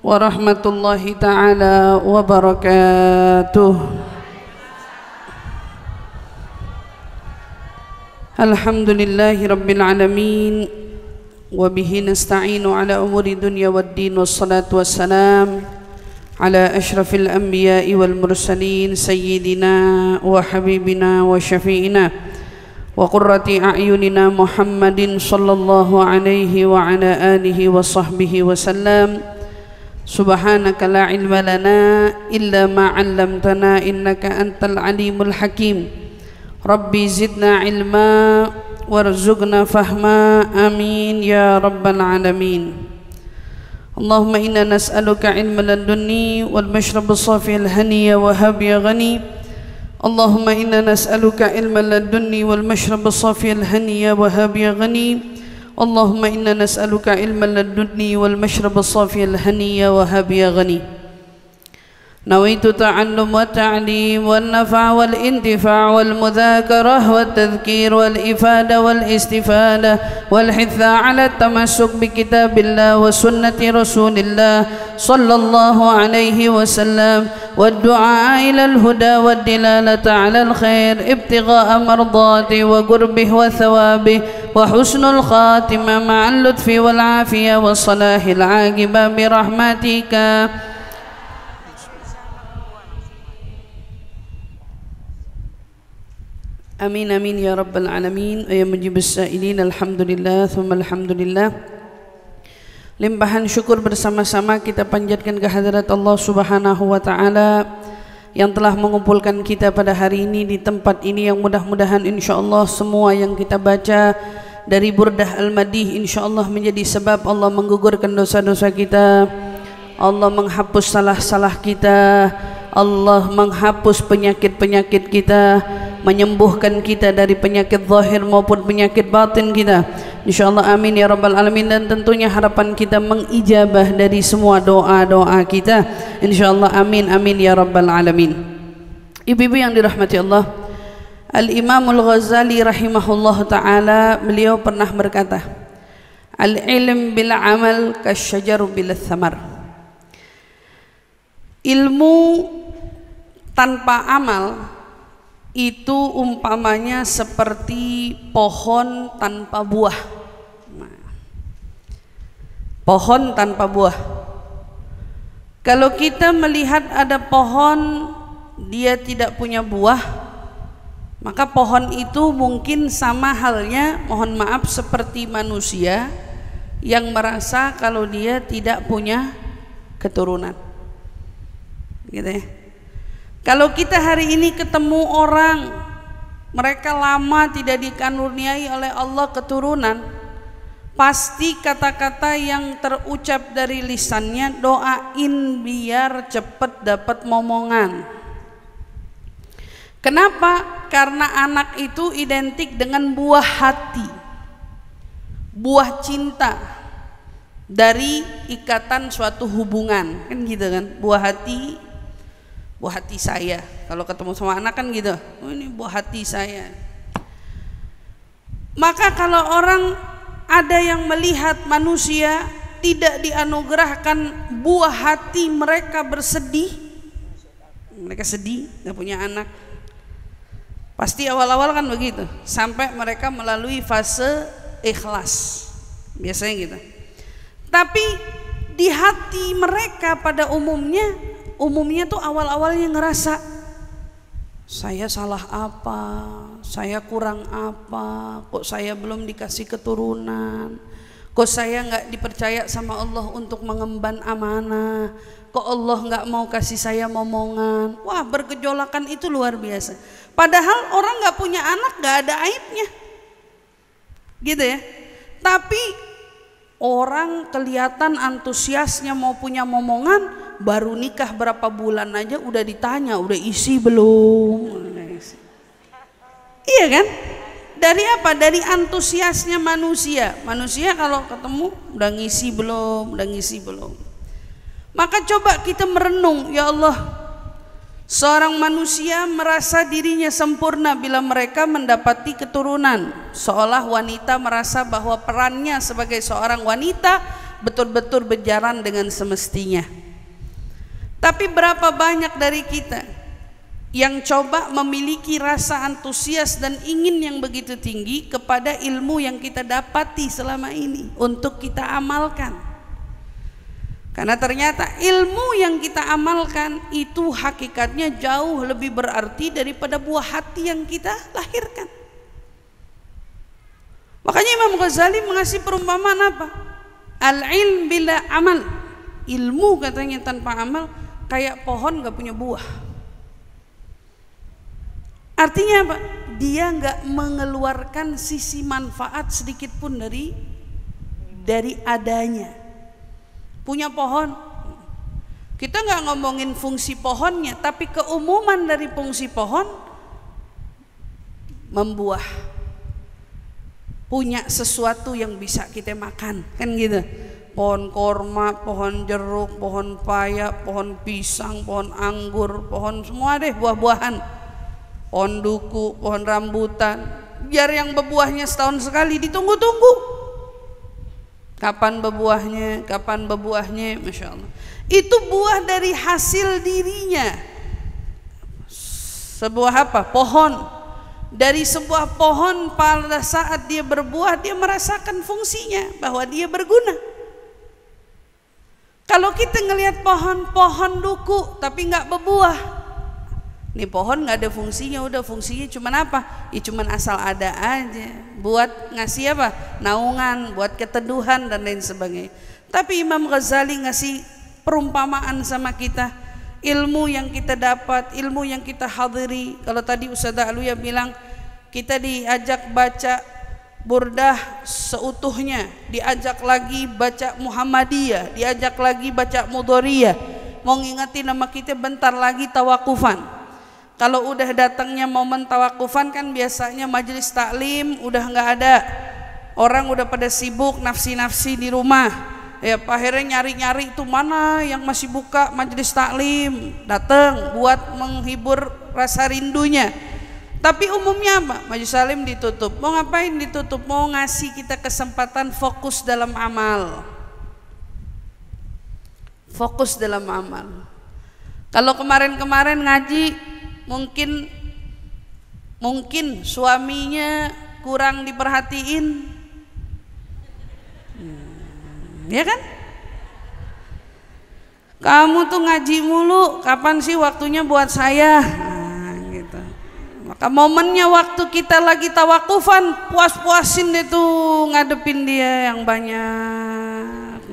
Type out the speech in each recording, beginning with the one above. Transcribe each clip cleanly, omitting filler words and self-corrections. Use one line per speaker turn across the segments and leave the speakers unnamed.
warahmatullahi ta'ala wabarakatuh. Alhamdulillahi rabbil alamin, wabihi nasta'inu ala umuri dunya waddin, wassalatu wassalam ala ashrafil anbiya'i wal mursalin sayyidina wa habibina wa syafi'ina wa qurrati a'yunina Muhammadin sallallahu alaihi wa ala alihi wa sahbihi wa sallam. Subhanaka la ilma lana illa ma 'allamtana innaka antal alimul hakim. Rabbi zidna ilma warzuqna fahma, amin ya rabbal alamin. Allahumma inna nas'aluka ilma ladunni wal mashrab as-safi al-haniya wa hab ya ghani. Allahumma inna nas'aluka ilma ladunni wal mashrab as-safi al-haniya wa hab ya ghani. Allahumma inna nas'aluka ilma ladunni wal mashrab as-safi al-haniya wa hab ya ghani. Nawaitu ta'allum wa ta'lim wal nafa' wal intifa' wal mudzakarah wal tadhkir wal ifada wal istifada wal hitha ala tamassuk bi kitabillah wa sunnati rasulillah sallallahu alaihi wasallam wad du'a ila al huda wad dilalata ala al khair ibtigha'a mardati wa qurbih wa thawabih wa husnul khatimah ma'al lutfi wal afiyah wa salahil aqibah bi rahmatika. Amin amin ya rabbal alamin. Ya mujibus sa'ilin, alhamdulillah thumma alhamdulillah. Limpahan syukur bersama-sama kita panjatkan kehadirat Allah Subhanahu wa taala yang telah mengumpulkan kita pada hari ini di tempat ini, yang mudah-mudahan insyaallah semua yang kita baca dari Burdah Al-Madih insyaallah menjadi sebab Allah menggugurkan dosa-dosa kita, Allah menghapus salah-salah kita, Allah menghapus penyakit-penyakit kita, menyembuhkan kita dari penyakit zahir maupun penyakit batin kita insyaallah, amin ya rabbal alamin. Dan tentunya harapan kita mengijabah dari semua doa-doa kita insyaallah, amin amin ya rabbal alamin. Ibu-ibu yang dirahmati Allah, Al-Imamul Ghazali rahimahullah ta'ala, beliau pernah berkata, al-ilm bil amal kasyajaru bil thamar. Ilmu tanpa amal itu umpamanya seperti pohon tanpa buah. Pohon tanpa buah. Kalau kita melihat ada pohon dia tidak punya buah, maka pohon itu mungkin sama halnya, mohon maaf, seperti manusia yang merasa kalau dia tidak punya keturunan, gitu ya. Kalau kita hari ini ketemu orang, mereka lama tidak dikaruniai oleh Allah keturunan, pasti kata-kata yang terucap dari lisannya, doain biar cepat dapat momongan. Kenapa? Karena anak itu identik dengan buah hati, buah cinta dari ikatan suatu hubungan, kan gitu kan, buah hati. Buah hati saya, kalau ketemu sama anak kan gitu, oh ini buah hati saya. Maka kalau orang ada yang melihat manusia tidak dianugerahkan buah hati, mereka bersedih, mereka sedih gak punya anak. Pasti awal-awal kan begitu, sampai mereka melalui fase ikhlas, biasanya gitu. Tapi di hati mereka pada umumnya tuh awal-awalnya ngerasa saya salah apa, saya kurang apa, kok saya belum dikasih keturunan, kok saya nggak dipercaya sama Allah untuk mengemban amanah, kok Allah nggak mau kasih saya momongan. Wah, bergejolakan itu luar biasa. Padahal orang nggak punya anak nggak ada aibnya, gitu ya. Tapi orang kelihatan antusiasnya mau punya momongan, baru nikah berapa bulan aja udah ditanya, udah isi belum? Iya kan? Dari apa? Dari antusiasnya manusia. Manusia kalau ketemu udah ngisi belum, udah ngisi belum. Maka coba kita merenung, ya Allah, seorang manusia merasa dirinya sempurna bila mereka mendapati keturunan, seolah wanita merasa bahwa perannya sebagai seorang wanita betul-betul berjalan dengan semestinya. Tapi berapa banyak dari kita yang coba memiliki rasa antusias dan ingin yang begitu tinggi kepada ilmu yang kita dapati selama ini untuk kita amalkan. Karena ternyata ilmu yang kita amalkan itu hakikatnya jauh lebih berarti daripada buah hati yang kita lahirkan. Makanya Imam Ghazali mengasih perumpamaan apa? Al-ilm bila amal. Ilmu katanya tanpa amal kayak pohon gak punya buah. Artinya apa? Dia gak mengeluarkan sisi manfaat sedikit pun dari adanya. Punya pohon, kita nggak ngomongin fungsi pohonnya, tapi keumuman dari fungsi pohon membuah, punya sesuatu yang bisa kita makan, kan gitu. Pohon korma, pohon jeruk, pohon paya, pohon pisang, pohon anggur, pohon semua deh buah-buahan, pohon duku, pohon rambutan. Biar yang berbuahnya setahun sekali ditunggu-tunggu. Kapan berbuahnya, kapan berbuahnya, Masya Allah. Itu buah dari hasil dirinya. Sebuah apa? Pohon. Dari sebuah pohon pada saat dia berbuah, dia merasakan fungsinya, bahwa dia berguna. Kalau kita ngelihat pohon duku tapi nggak berbuah, nih pohon nggak ada fungsinya, udah fungsinya cuman apa? Ya cuman asal ada aja, buat ngasih apa? Naungan, buat keteduhan dan lain sebagainya. Tapi Imam Ghazali ngasih perumpamaan sama kita, ilmu yang kita dapat, ilmu yang kita hadiri. Kalau tadi Ustazah Aluya bilang kita diajak baca Burdah seutuhnya, diajak lagi baca Muhammadiyah, diajak lagi baca Mudoriyah, mau ngingetin nama kita bentar lagi tawakufan. Kalau udah datangnya momen tawakufan kan biasanya majelis taklim udah nggak ada, orang udah pada sibuk nafsi-nafsi di rumah. Ya akhirnya nyari-nyari itu mana yang masih buka majelis taklim, datang buat menghibur rasa rindunya. Tapi umumnya apa? Majelis taklim ditutup. Mau ngapain ditutup? Mau ngasih kita kesempatan fokus dalam amal. Fokus dalam amal. Kalau kemarin-kemarin ngaji mungkin suaminya kurang diperhatiin, ya kan? Kamu tuh ngaji mulu, kapan sih waktunya buat saya? Nah, gitu. Maka momennya waktu kita lagi tawakufan, puas-puasin deh tuh ngadepin dia yang banyak.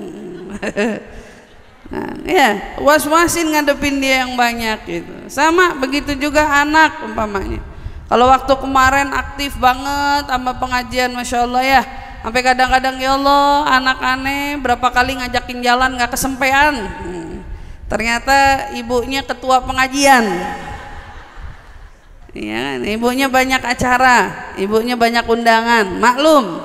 Nah, ya, puas-puasin ngadepin dia yang banyak gitu. Sama begitu juga anak umpamanya. Kalau waktu kemarin aktif banget sama pengajian, Masya Allah ya, sampai kadang-kadang ya Allah anak aneh berapa kali ngajakin jalan nggak kesempean. Ternyata ibunya ketua pengajian. Ya, ibunya banyak acara, ibunya banyak undangan, maklum.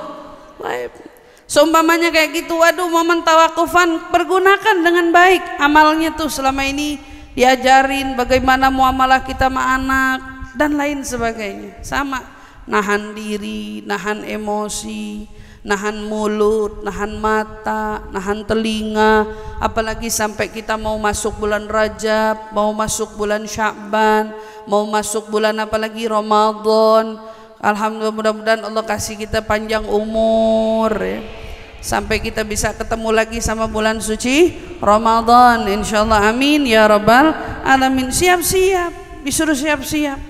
Seumpamanya kayak gitu, waduh momen tawakufan pergunakan dengan baik amalnya tuh selama ini diajarin bagaimana muamalah kita sama anak dan lain sebagainya. Sama nahan diri, nahan emosi, nahan mulut, nahan mata, nahan telinga. Apalagi sampai kita mau masuk bulan Rajab, mau masuk bulan Sya'ban, mau masuk bulan apalagi Ramadan. Alhamdulillah, mudah-mudahan Allah kasih kita panjang umur ya, sampai kita bisa ketemu lagi sama bulan suci Ramadan, insyaallah, amin ya rabbal alamin. Siap-siap, disuruh siap-siap.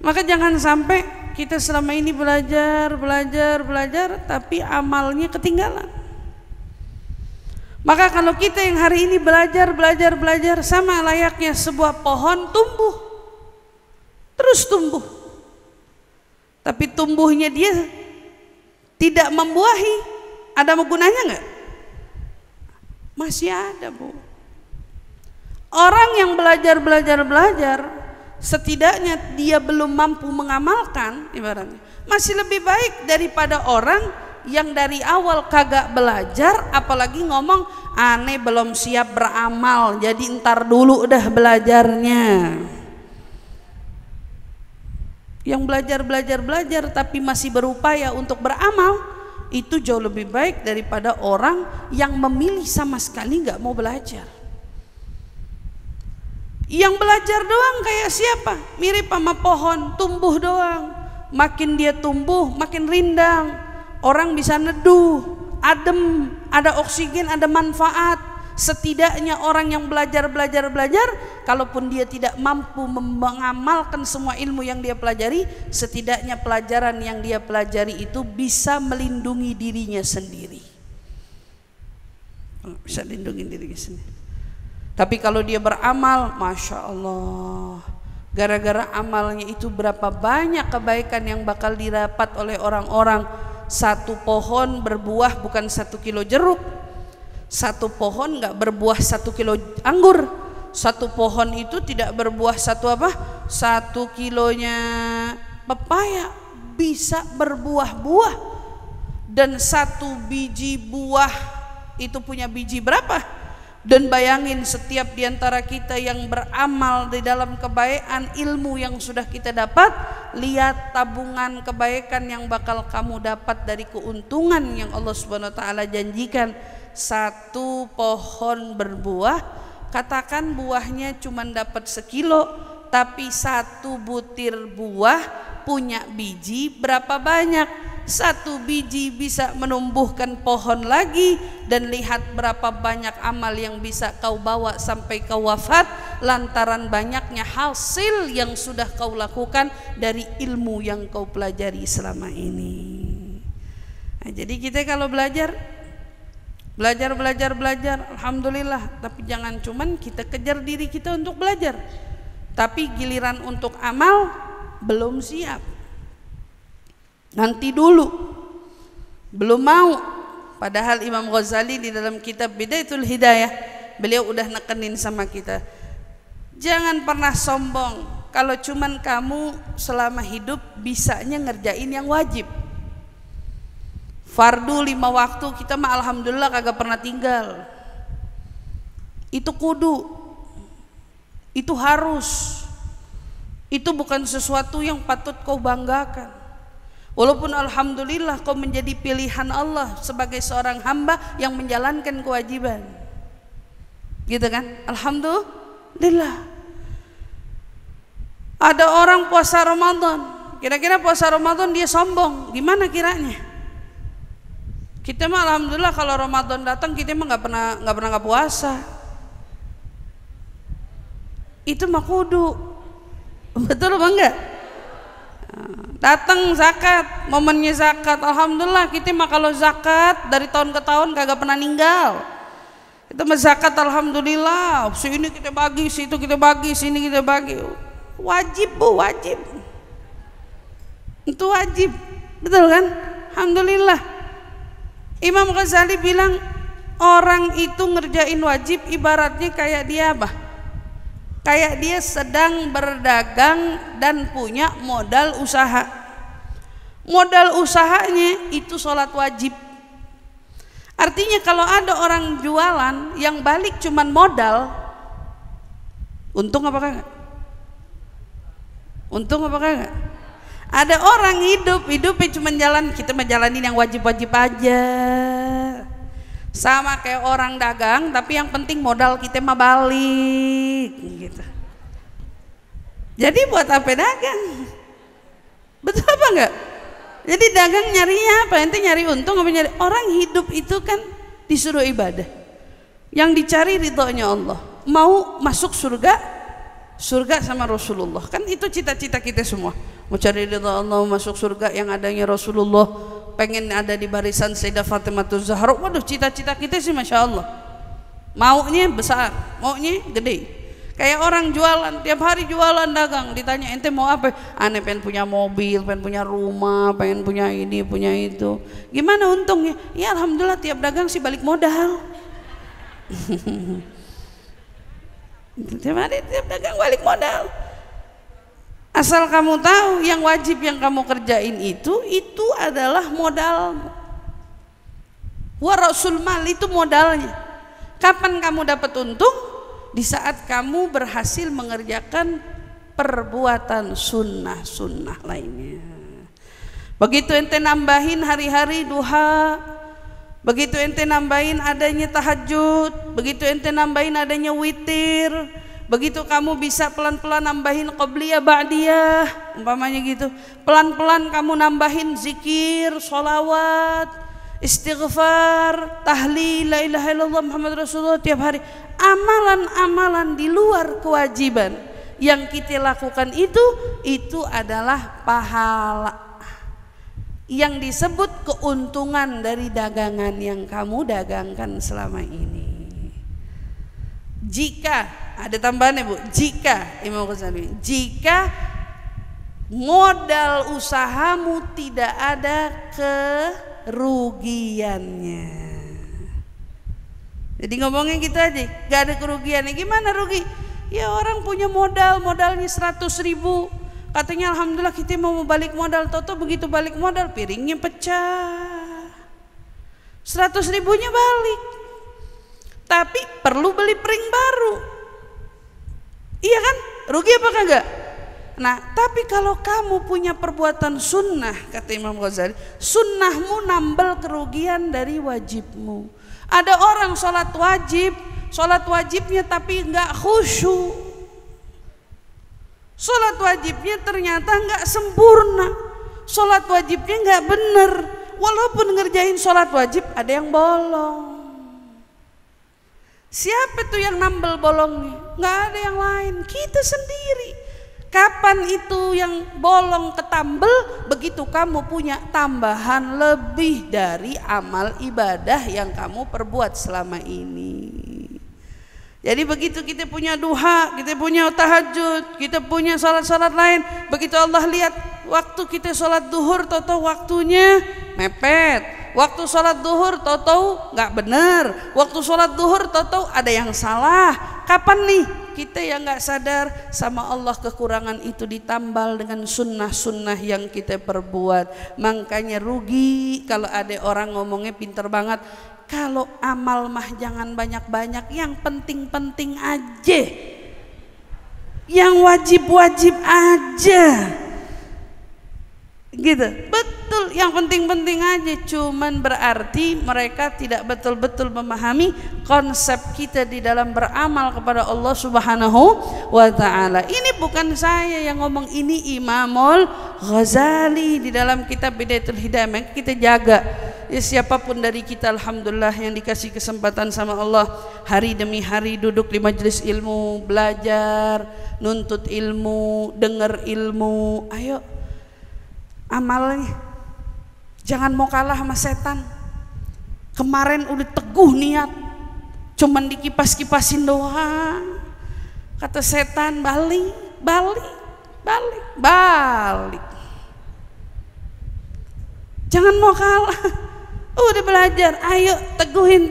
Maka jangan sampai kita selama ini belajar tapi amalnya ketinggalan. Maka kalau kita yang hari ini belajar sama layaknya sebuah pohon tumbuh, terus tumbuh, tapi tumbuhnya dia tidak membuahi, ada gunanya nggak? Masih ada, Bu. Orang yang belajar setidaknya dia belum mampu mengamalkan, ibaratnya masih lebih baik daripada orang yang dari awal kagak belajar, apalagi ngomong aneh belum siap beramal, jadi ntar dulu udah belajarnya. Yang belajar tapi masih berupaya untuk beramal, itu jauh lebih baik daripada orang yang memilih sama sekali nggak mau belajar. Yang belajar doang kayak siapa? Mirip sama pohon, tumbuh doang. Makin dia tumbuh, makin rindang. Orang bisa neduh, adem, ada oksigen, ada manfaat. Setidaknya orang yang belajar, kalaupun dia tidak mampu mengamalkan semua ilmu yang dia pelajari, setidaknya pelajaran yang dia pelajari itu bisa melindungi dirinya sendiri. Bisa lindungi dirinya sendiri. Tapi kalau dia beramal, Masya Allah, gara-gara amalnya itu berapa banyak kebaikan yang bakal didapat oleh orang-orang. Satu pohon berbuah bukan 1 kilo jeruk, satu pohon nggak berbuah 1 kilo anggur, satu pohon itu tidak berbuah 1 kilonya pepaya, bisa berbuah-buah. Dan 1 biji buah itu punya biji berapa? Dan bayangin setiap diantara kita yang beramal di dalam kebaikan, ilmu yang sudah kita dapat, lihat tabungan kebaikan yang bakal kamu dapat dari keuntungan yang Allah Subhanahu wa taala janjikan. 1 pohon berbuah, katakan buahnya cuma dapat 1 kilo, tapi 1 butir buah punya biji berapa banyak? 1 biji bisa menumbuhkan pohon lagi. Dan lihat berapa banyak amal yang bisa kau bawa sampai kau wafat lantaran banyaknya hasil yang sudah kau lakukan dari ilmu yang kau pelajari selama ini. Nah, jadi kita kalau belajar, alhamdulillah, tapi jangan cuman kita kejar diri kita untuk belajar, tapi giliran untuk amal belum siap, nanti dulu, belum mau. Padahal Imam Ghazali di dalam kitab Bidayatul Hidayah, beliau udah nekenin sama kita, jangan pernah sombong kalau cuman kamu selama hidup bisanya ngerjain yang wajib. Fardu 5 waktu kita mah alhamdulillah kagak pernah tinggal. Itu kudu, itu harus, itu bukan sesuatu yang patut kau banggakan. Walaupun alhamdulillah kau menjadi pilihan Allah sebagai seorang hamba yang menjalankan kewajiban, gitu kan? Alhamdulillah. Ada orang puasa Ramadan, kira-kira puasa Ramadan dia sombong, gimana kiranya? Kita mah alhamdulillah kalau Ramadan datang kita mah nggak pernah puasa. Itu mah kudu, betul apa enggak? Datang zakat, momennya zakat, alhamdulillah kita mah kalau zakat dari tahun ke tahun kagak pernah ninggal. Kita mah zakat alhamdulillah, sini kita bagi, situ kita bagi, sini kita bagi. Wajib Bu, wajib. Itu wajib, betul kan? Alhamdulillah. Imam Ghazali bilang orang itu ngerjain wajib ibaratnya kayak dia apa? Kayak dia sedang berdagang dan punya modal usaha. Modal usahanya itu sholat wajib. Artinya kalau ada orang jualan yang balik cuman modal, untung apa kagak? Untung apa kagak? Ada orang hidupnya cuma jalan, kita menjalanin yang wajib-wajib aja. Sama kayak orang dagang, tapi yang penting modal kita mah balik gitu. Jadi buat apa dagang? Betul apa enggak? Jadi dagang nyarinya apa? Ente nyari untung apa nyari? Orang hidup itu kan disuruh ibadah. Yang dicari ridhonya Allah. Mau masuk surga sama Rasulullah. Kan itu cita-cita kita semua. Mau cari ridho Allah, masuk surga yang adanya Rasulullah, pengen ada di barisan Sayyidah Fatimah Zahra. Waduh, cita-cita kita sih Masya Allah, maunya besar, maunya gede. Kayak orang jualan, tiap hari jualan dagang, ditanya ente mau apa? Aneh pengen punya mobil, pengen punya rumah, pengen punya ini, punya itu. Gimana untungnya? Ya alhamdulillah tiap dagang sih balik modal. Tiap hari tiap dagang balik modal. Asal kamu tahu yang wajib yang kamu kerjain itu adalah modal. Wa rasul mal itu modalnya. Kapan kamu dapat untung? Di saat kamu berhasil mengerjakan perbuatan sunnah lainnya. Begitu ente nambahin hari-hari duha, begitu ente nambahin adanya tahajud, begitu ente nambahin adanya witir, begitu kamu bisa pelan-pelan nambahin qobliyah ba'diyah umpamanya gitu, pelan-pelan kamu nambahin zikir, sholawat, istighfar, tahlil, la ilaha illallah Muhammad Rasulullah tiap hari. Amalan-amalan di luar kewajiban yang kita lakukan itu adalah pahala yang disebut keuntungan dari dagangan yang kamu dagangkan selama ini. Jika ada tambahannya Bu, jika Imam Ghazali, jika modal usahamu tidak ada kerugiannya. Jadi ngomongnya gitu aja, gak ada kerugiannya. Gimana rugi? Ya orang punya modalnya 100.000, katanya alhamdulillah kita mau balik modal, toto begitu balik modal piringnya pecah, 100.000-nya balik, tapi perlu beli piring baru. Iya kan? Rugi apa kagak? Nah, tapi kalau kamu punya perbuatan sunnah, kata Imam Ghazali, sunnahmu nambal kerugian dari wajibmu. Ada orang sholat wajibnya tapi nggak khusyuk, sholat wajibnya ternyata nggak sempurna, sholat wajibnya nggak bener, walaupun ngerjain sholat wajib ada yang bolong. Siapa tuh yang nambel bolongnya? Nggak ada yang lain, kita sendiri. Kapan itu yang bolong ketambel? Begitu kamu punya tambahan lebih dari amal ibadah yang kamu perbuat selama ini. Jadi begitu kita punya duha, kita punya tahajud, kita punya salat-salat lain, begitu Allah lihat waktu kita sholat duhur, toto waktunya mepet, waktu sholat duhur toto nggak bener, waktu sholat duhur toto ada yang salah. Kapan nih kita yang nggak sadar sama Allah kekurangan itu ditambal dengan sunnah-sunnah yang kita perbuat. Makanya rugi kalau ada orang ngomongnya pinter banget, kalau amal mah jangan banyak-banyak, yang penting-penting aja, yang wajib-wajib aja gitu. Betul, yang penting-penting aja. Cuman berarti mereka tidak betul-betul memahami konsep kita di dalam beramal kepada Allah Subhanahu wa ta'ala. Ini bukan saya yang ngomong, ini Imamul Ghazali di dalam kitab Bidayatul Hidayah. Maka kita jaga ya, siapapun dari kita alhamdulillah yang dikasih kesempatan sama Allah hari demi hari duduk di majelis ilmu, belajar, nuntut ilmu, dengar ilmu. Ayo amalnya jangan mau kalah sama setan. Kemarin udah teguh niat, cuman dikipas-kipasin doang, kata setan balik. Jangan mau kalah. Udah belajar, ayo tekunin,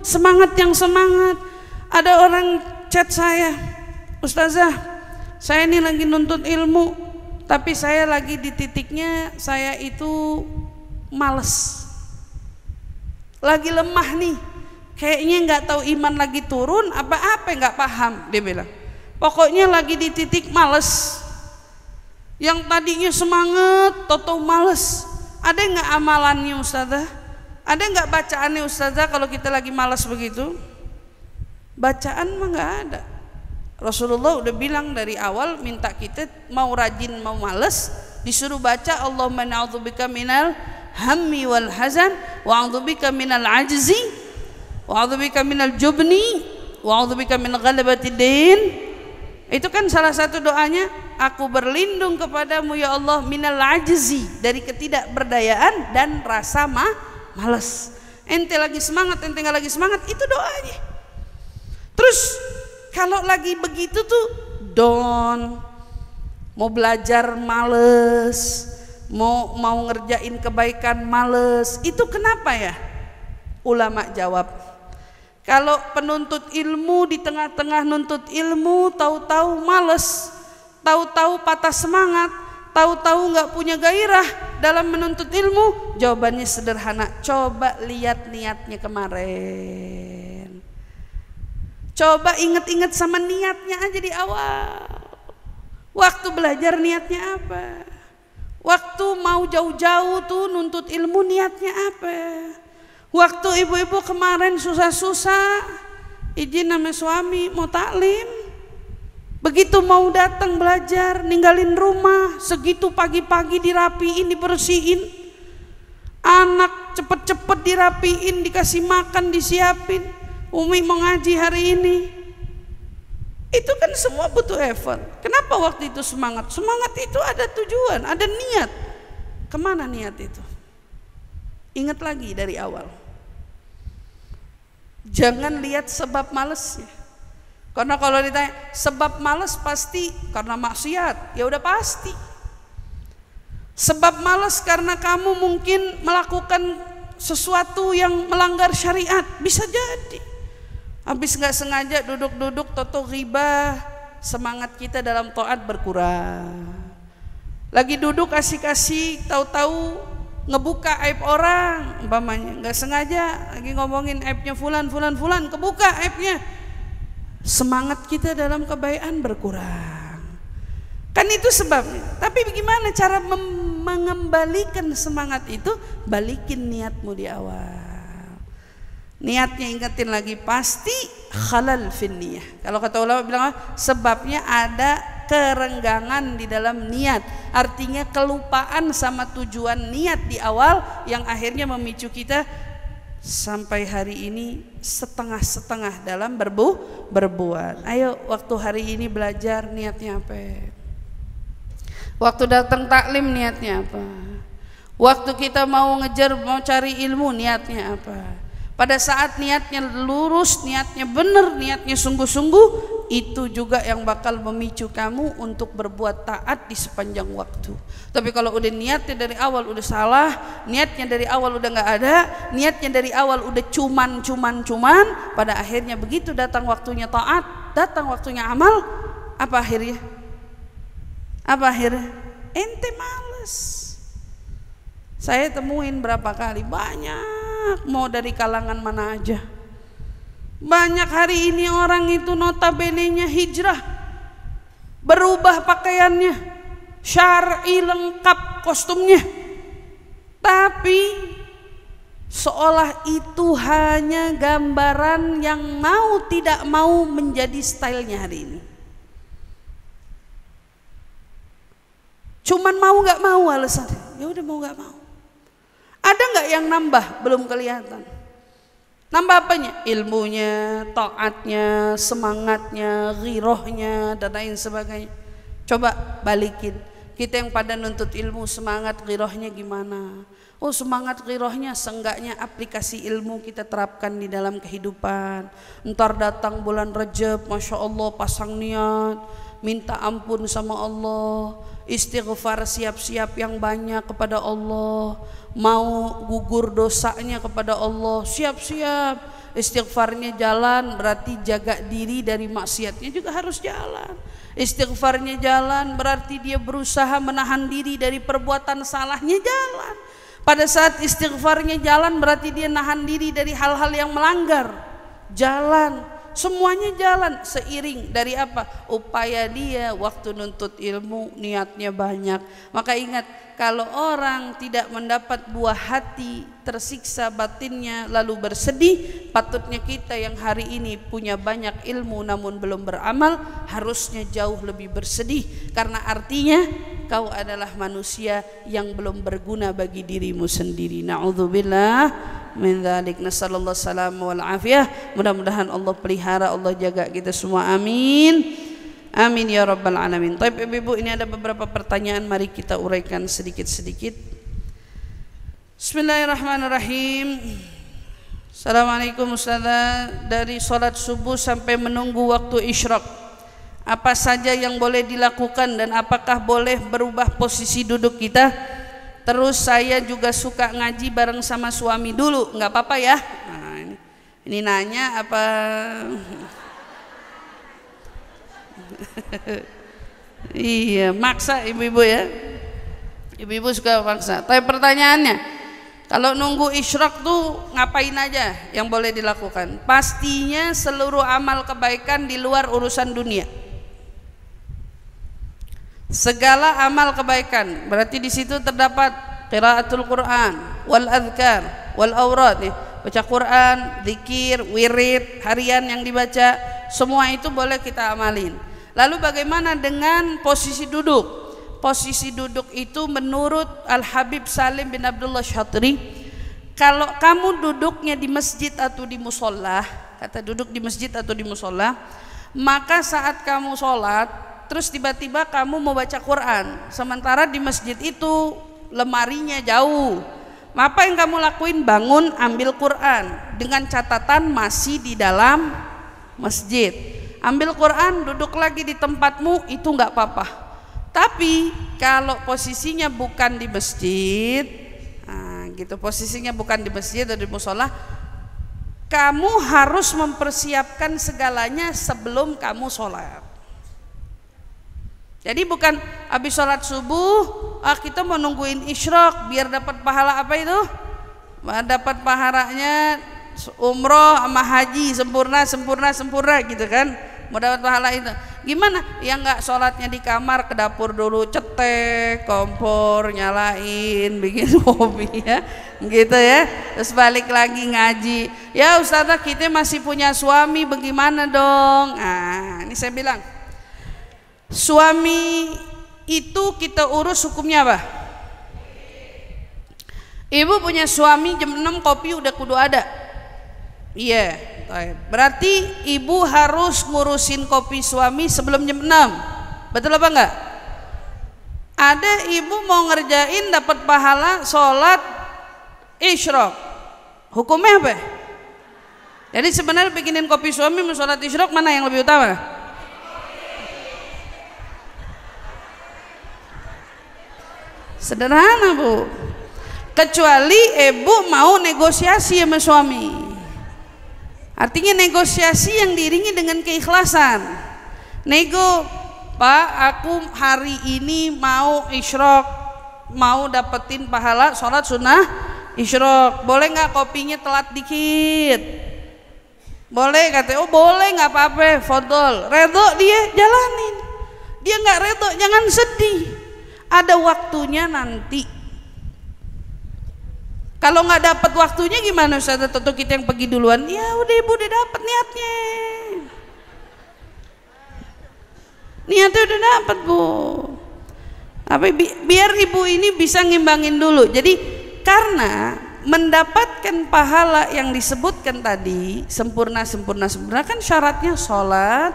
semangat yang semangat. Ada orang chat saya, Ustazah, saya ini lagi nuntut ilmu, tapi saya lagi di titiknya saya itu males, lagi lemah nih, kayaknya nggak tahu iman lagi turun apa nggak paham. Dia bilang pokoknya lagi di titik males, yang tadinya semangat toto males. Ada nggak amalannya Ustazah? Ada nggak bacaannya Ustazah kalau kita lagi malas begitu? Bacaan mah nggak ada. Rasulullah udah bilang dari awal, minta kita mau rajin mau males disuruh baca Allahumma na'udzubika minal hammi wal hazan wa a'udzubika minal ajzi wa a'udzubika minal jubni wa a'udzubika min ghalabatid din. Itu kan salah satu doanya, aku berlindung kepadamu ya Allah minal ajzi, dari ketidakberdayaan dan rasa malas. Ente lagi semangat, ente nggak lagi semangat, itu doanya. Terus kalau lagi begitu tuh down, mau belajar males, mau ngerjain kebaikan males. Itu kenapa ya? Ulama jawab, kalau penuntut ilmu di tengah-tengah nuntut ilmu tahu-tahu males, tahu-tahu patah semangat, tahu-tahu nggak punya gairah dalam menuntut ilmu, jawabannya sederhana, coba lihat niatnya kemarin. Coba inget-inget sama niatnya aja di awal. Waktu belajar niatnya apa? Waktu mau jauh-jauh tuh nuntut ilmu niatnya apa? Waktu ibu-ibu kemarin susah-susah izin sama suami mau taklim, begitu mau datang belajar ninggalin rumah, segitu pagi-pagi dirapiin, dibersihin, anak cepet-cepet dirapiin, dikasih makan, disiapin. Umi mau ngaji hari ini, itu kan semua butuh effort. Kenapa waktu itu semangat? Semangat itu ada tujuan, ada niat. Kemana niat itu? Ingat lagi dari awal. Jangan lihat sebab malesnya. Karena kalau ditanya sebab males, pasti karena maksiat, ya udah pasti. Sebab males karena kamu mungkin melakukan sesuatu yang melanggar syariat, bisa jadi. Habis nggak sengaja duduk-duduk toto ghibah, semangat kita dalam taat berkurang. Lagi duduk asik-asik, tahu-tahu ngebuka aib orang, umpamanya nggak sengaja lagi ngomongin aibnya fulan, kebuka aibnya, semangat kita dalam kebaikan berkurang. Kan itu sebabnya. Tapi bagaimana cara mengembalikan semangat itu? Balikin niatmu di awal. Niatnya ingetin lagi, pasti khalal fin niyah. Kalau kata ulama bilang sebabnya ada kerenggangan di dalam niat, artinya kelupaan sama tujuan niat di awal yang akhirnya memicu kita sampai hari ini setengah-setengah dalam berbuat. Ayo waktu hari ini belajar niatnya apa? Waktu datang taklim niatnya apa? Waktu kita mau ngejar, mau cari ilmu niatnya apa? Pada saat niatnya lurus, niatnya benar, niatnya sungguh-sungguh, itu juga yang bakal memicu kamu untuk berbuat taat di sepanjang waktu. Tapi kalau udah niatnya dari awal udah salah, niatnya dari awal udah nggak ada, niatnya dari awal udah cuman, pada akhirnya begitu datang waktunya taat, datang waktunya amal, apa akhirnya? Apa akhirnya? Ente males. Saya temuin berapa kali, banyak, mau dari kalangan mana aja. Banyak hari ini orang itu notabene-nya hijrah, berubah pakaiannya, syar'i lengkap kostumnya, tapi seolah itu hanya gambaran yang mau tidak mau menjadi stylenya hari ini. Cuman mau nggak mau alasannya, ya udah mau nggak mau. Ada nggak yang nambah? Belum kelihatan. Nambah apanya? Ilmunya, taatnya, semangatnya, ghirohnya, dan lain sebagainya. Coba balikin. Kita yang pada nuntut ilmu, semangat ghirohnya gimana? Oh, semangat ghirohnya seenggaknya aplikasi ilmu kita terapkan di dalam kehidupan. Ntar datang bulan Rajab, Masya Allah pasang niat, minta ampun sama Allah, istighfar siap-siap yang banyak kepada Allah, mau gugur dosanya kepada Allah, siap-siap. Istighfarnya jalan, berarti jaga diri dari maksiatnya juga harus jalan. Istighfarnya jalan, berarti dia berusaha menahan diri dari perbuatan salahnya jalan. Pada saat istighfarnya jalan, berarti dia nahan diri dari hal-hal yang melanggar, jalan. Semuanya jalan seiring dari apa? Upaya dia waktu nuntut ilmu niatnya banyak. Maka ingat, kalau orang tidak mendapat buah hati, tersiksa batinnya lalu bersedih, patutnya kita yang hari ini punya banyak ilmu namun belum beramal harusnya jauh lebih bersedih, karena artinya kau adalah manusia yang belum berguna bagi dirimu sendiri. Na'udzubillah min dzalik. Nasallallahu salamu wal afiyah. Mudah-mudahan Allah pelihara, Allah jaga kita semua, amin. Amin ya rabbal alamin. Baik ibu-ibu, ini ada beberapa pertanyaan, mari kita uraikan sedikit-sedikit. Bismillahirrahmanirrahim. Assalamualaikum Ustazah, dari sholat subuh sampai menunggu waktu isyraq, apa saja yang boleh dilakukan dan apakah boleh berubah posisi duduk kita? Terus saya juga suka ngaji bareng sama suami dulu, nggak apa-apa ya? Nah, ini nanya apa? Iya, maksa ibu-ibu ya. Ibu-ibu suka maksa. Tapi pertanyaannya, kalau nunggu isyraq tuh ngapain aja yang boleh dilakukan? Pastinya seluruh amal kebaikan di luar urusan dunia. segala amal kebaikan. Berarti di situ terdapat qiraatul Quran, wal adhkar, wal aurad, baca Quran, zikir, wirid harian yang dibaca, semua itu boleh kita amalin. Lalu bagaimana dengan posisi duduk? Posisi duduk itu menurut Al-Habib Salim bin Abdullah Syatri, kalau kamu duduknya di masjid atau di musola, kata duduk di masjid atau di musola, maka saat kamu sholat terus tiba-tiba kamu mau baca Quran, sementara di masjid itu lemarinya jauh, apa yang kamu lakuin? Bangun, ambil Quran dengan catatan masih di dalam masjid, ambil Quran, duduk lagi di tempatmu, itu nggak apa-apa. Tapi kalau posisinya bukan di masjid, nah gitu, posisinya bukan di masjid atau di musola, kamu harus mempersiapkan segalanya sebelum kamu sholat. Jadi bukan habis sholat subuh, kita mau nungguin isyraq biar dapat pahala apa itu? Dapat pahalanya umroh sama haji sempurna gitu kan? Mau dapat pahala itu. Gimana? Ya nggak sholatnya di kamar, ke dapur dulu, cetek, kompor nyalain, bikin kopi ya, gitu ya. Terus balik lagi ngaji. Ya Ustazah, kita masih punya suami, bagaimana dong? Nah, ini saya bilang, suami itu kita urus hukumnya apa? Ibu punya suami jam 6 kopi udah kudu ada. Iya, berarti ibu harus ngurusin kopi suami sebelum jam 6. Betul apa enggak? Ada ibu mau ngerjain dapat pahala sholat isyraq, hukumnya apa? Jadi sebenarnya bikinin kopi suami mau sholat isyraq, mana yang lebih utama? Sederhana Bu, kecuali ibu mau negosiasi sama suami. Artinya negosiasi yang diiringi dengan keikhlasan. Nego, Pak, aku hari ini mau isyraq, mau dapetin pahala sholat sunnah isyraq, boleh nggak kopinya telat dikit? Boleh, katanya, oh boleh, nggak apa-apa, fadol. Redo dia, jalanin. Dia nggak redo, jangan sedih. Ada waktunya nanti. Kalau nggak dapat waktunya gimana Ustaz? Tentu kita yang pergi duluan. Ya udah ibu udah dapat niatnya. Niatnya udah dapat Bu. Tapi biar ibu ini bisa ngimbangin dulu. Jadi karena mendapatkan pahala yang disebutkan tadi sempurna kan syaratnya sholat,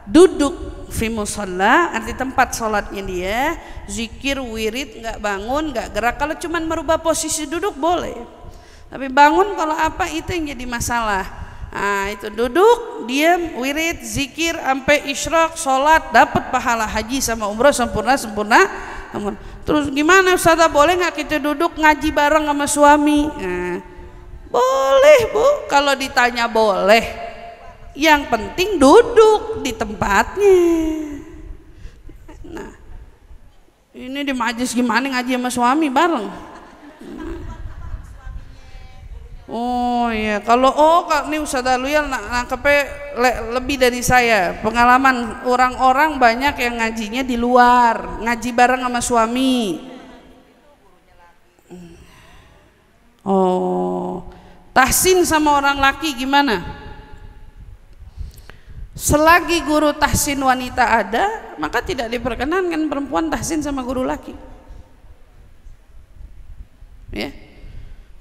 duduk fi musalla, arti tempat sholatnya dia, zikir, wirid, nggak bangun, nggak gerak. Kalau cuman merubah posisi duduk boleh, tapi bangun kalau apa itu yang jadi masalah. Nah itu duduk, diam, wirid, zikir sampai isyraq, sholat, dapat pahala haji sama umroh sempurna. Terus gimana Ustazah, boleh nggak kita duduk ngaji bareng sama suami? Nah, boleh Bu, kalau ditanya boleh. Yang penting duduk di tempatnya. Nah, ini di majlis gimana ngaji sama suami bareng? Oh iya, kalau ini Ustazah Luyal nangkepnya lebih dari saya. Pengalaman orang-orang banyak yang ngajinya di luar, ngaji bareng sama suami. Oh, tahsin sama orang laki gimana? Selagi guru tahsin wanita ada, maka tidak diperkenankan perempuan tahsin sama guru laki. Ya.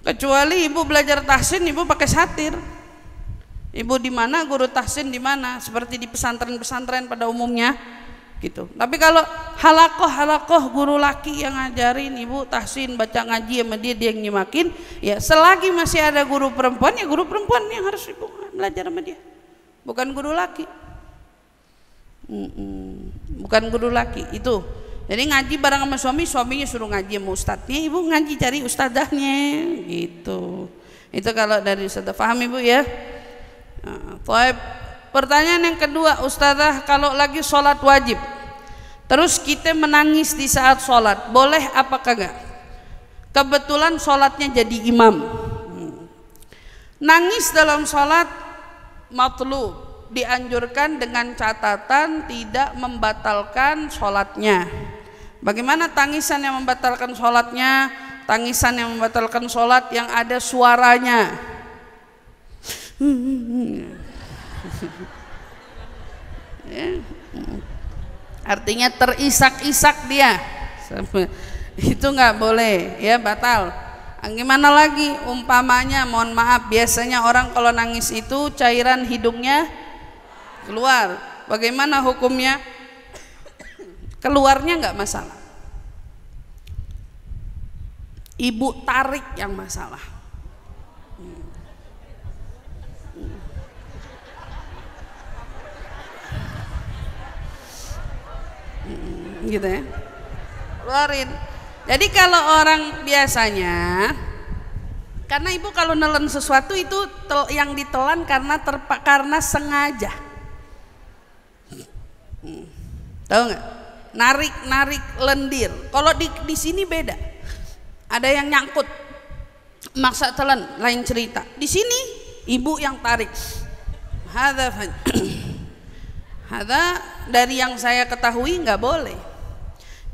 Kecuali ibu belajar tahsin, ibu pakai satir. Ibu di mana, guru tahsin di mana, seperti di pesantren-pesantren pada umumnya, gitu. Tapi kalau halakoh guru laki yang ngajarin, ibu tahsin baca ngaji sama dia yang nyimakin, ya selagi masih ada guru perempuan, ya guru perempuan yang harus ibu belajar sama dia. Bukan guru laki, bukan guru laki itu. Jadi ngaji bareng sama suami, suaminya suruh ngaji sama ustadznya, ibu ngaji cari ustadzahnya, gitu. Itu kalau dari ustadzah, paham ibu ya? Nah, pertanyaan yang kedua, Ustazah, kalau lagi sholat wajib, terus kita menangis di saat sholat, boleh apa kagak? Kebetulan sholatnya jadi imam. Nangis dalam sholat matlub, dianjurkan dengan catatan tidak membatalkan sholatnya. Bagaimana tangisan yang membatalkan sholatnya? Tangisan yang membatalkan sholat yang ada suaranya. Ya. Artinya terisak-isak dia. Itu nggak boleh, ya, batal. Gimana lagi umpamanya, mohon maaf, biasanya orang kalau nangis itu cairan hidungnya keluar. Bagaimana hukumnya? Keluarnya nggak masalah, ibu tarik yang masalah. Gitu ya, keluarin. Jadi kalau orang biasanya, karena ibu kalau nelen sesuatu itu yang ditelan karena sengaja. Tahu nggak? Narik lendir. Kalau di sini beda. Ada yang nyangkut, maksa telan, lain cerita. Di sini ibu yang tarik. Hada dari yang saya ketahui nggak boleh.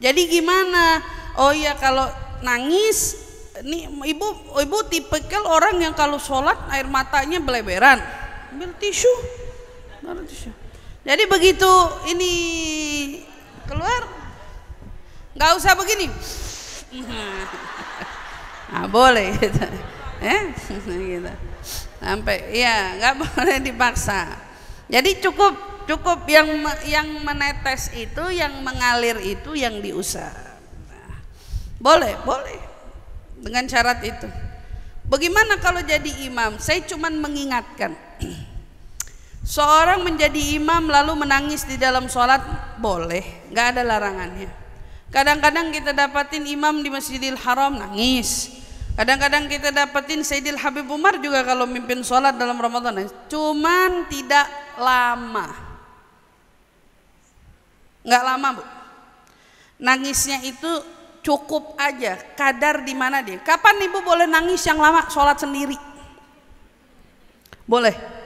Jadi gimana? Oh ya, kalau nangis, ini ibu tipikal orang yang kalau sholat air matanya beleberan, ambil tisu. Jadi begitu ini keluar, nggak usah begini. Nah, boleh gitu. Gitu. Sampai ya nggak boleh dipaksa. Jadi cukup yang menetes itu, yang mengalir itu yang diusap. Nah, boleh dengan syarat itu. Bagaimana kalau jadi imam? Saya cuman mengingatkan. Seorang menjadi imam lalu menangis di dalam sholat boleh, nggak ada larangannya. Kadang-kadang kita dapatin imam di Masjidil Haram nangis. Kadang-kadang kita dapatin Sayyidil Habib Umar juga kalau mimpin sholat dalam Ramadan nangis. Cuman tidak lama, nggak lama, Bu. Nangisnya itu cukup aja, kadar di mana dia. Kapan ibu boleh nangis yang lama? Sholat sendiri boleh.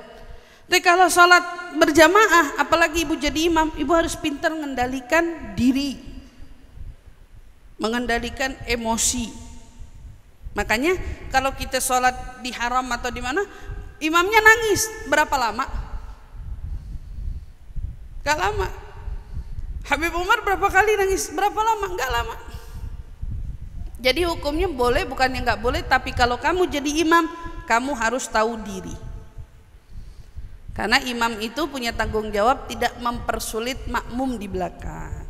Tapi kalau sholat berjamaah, apalagi ibu jadi imam, ibu harus pintar mengendalikan diri, mengendalikan emosi. Makanya kalau kita sholat di haram atau di mana, imamnya nangis, berapa lama? Gak lama. Habib Umar berapa kali nangis? Berapa lama? Gak lama. Jadi hukumnya boleh, bukannya nggak boleh, tapi kalau kamu jadi imam, kamu harus tahu diri. Karena imam itu punya tanggung jawab tidak mempersulit makmum di belakang.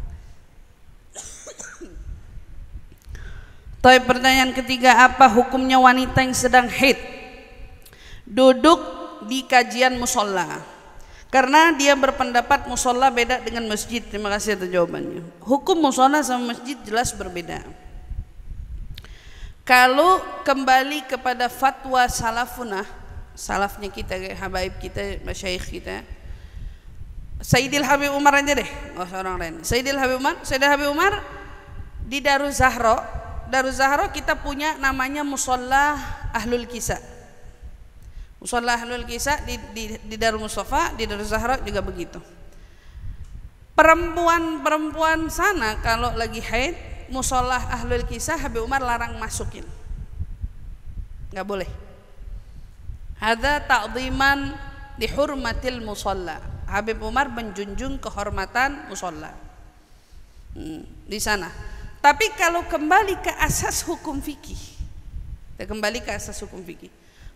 Tapi pertanyaan ketiga, apa hukumnya wanita yang sedang haid duduk di kajian musola? Karena dia berpendapat musola beda dengan masjid. Terima kasih atas jawabannya. Hukum musola sama masjid jelas berbeda. Kalau kembali kepada fatwa salafnya kita, habaib kita, masyayikh kita, Sayyidil Habib Umar aja deh, nggak usah orang lain. Sayyidil Habib Umar di Daruz Zahra kita punya namanya musola Ahlul Kisah. Musola Ahlul Kisah di Darul Mustafa, di Daruz Zahra juga begitu. Perempuan sana kalau lagi haid, musola Ahlul Kisah Habib Umar larang masukin, nggak boleh. Hadza ta'dhiman li hurmatil musalla. Habib Umar menjunjung kehormatan musalla di sana. Tapi kalau kembali ke asas hukum fikih,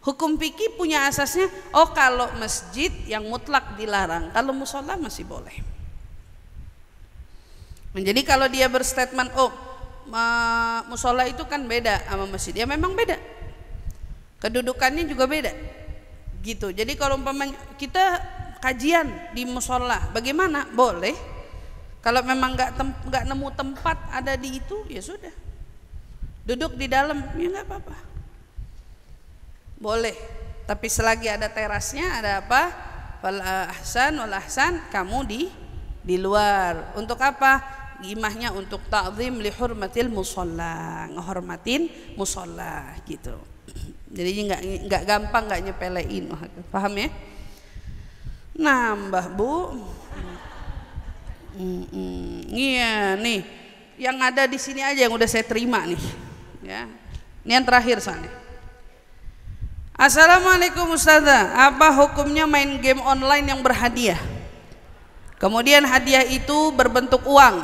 hukum fikih punya asasnya. Oh, kalau masjid yang mutlak dilarang, kalau musalla masih boleh. Jadi kalau dia berstatement, oh musalla itu kan beda sama masjid, ya memang beda. Kedudukannya juga beda gitu. Jadi kalau umpamanya kita kajian di musola, bagaimana? Boleh. Kalau memang nggak nemu tempat ada di itu, ya sudah, duduk di dalam, ya nggak apa-apa, boleh. Tapi selagi ada terasnya, ada apa, wal ahsan kamu di luar. Untuk apa? Imahnya untuk ta'zim li hurmatil musalla, ngehormatin musalla gitu. Jadi nggak gampang, nggak nyepelein, paham ya? Nambah, Bu. Iya nih, Yang ada di sini aja yang udah saya terima nih. Ya. Ini yang terakhir soalnya. Assalamualaikum Ustazah, apa hukumnya main game online yang berhadiah? Kemudian hadiah itu berbentuk uang,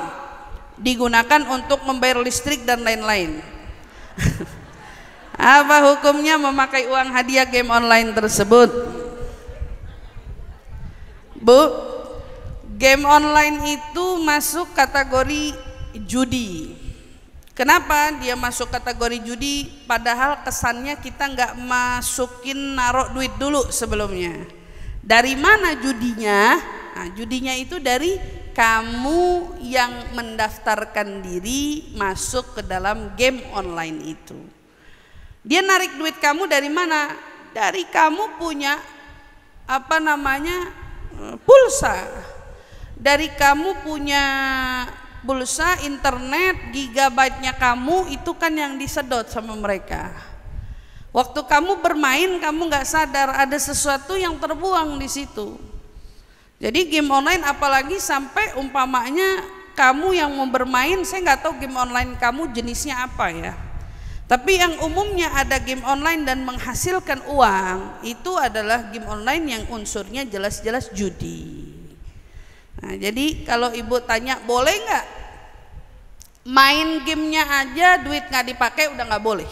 digunakan untuk membayar listrik dan lain-lain. Apa hukumnya memakai uang hadiah game online tersebut? Bu, game online itu masuk kategori judi. Kenapa dia masuk kategori judi? Padahal kesannya kita nggak masukin naruh duit dulu sebelumnya. Dari mana judinya? Nah, judinya itu dari kamu yang mendaftarkan diri masuk ke dalam game online itu. Dia narik duit kamu dari mana? Dari kamu punya pulsa. Dari kamu punya pulsa internet, gigabyte-nya kamu itu kan yang disedot sama mereka. Waktu kamu bermain, kamu nggak sadar ada sesuatu yang terbuang di situ. Jadi game online, apalagi sampai umpamanya kamu yang mau bermain, saya nggak tahu game online kamu jenisnya apa ya. Tapi yang umumnya ada game online dan menghasilkan uang, itu adalah game online yang unsurnya jelas-jelas judi. Nah, jadi kalau ibu tanya boleh nggak main gamenya aja duit nggak dipakai, udah nggak boleh.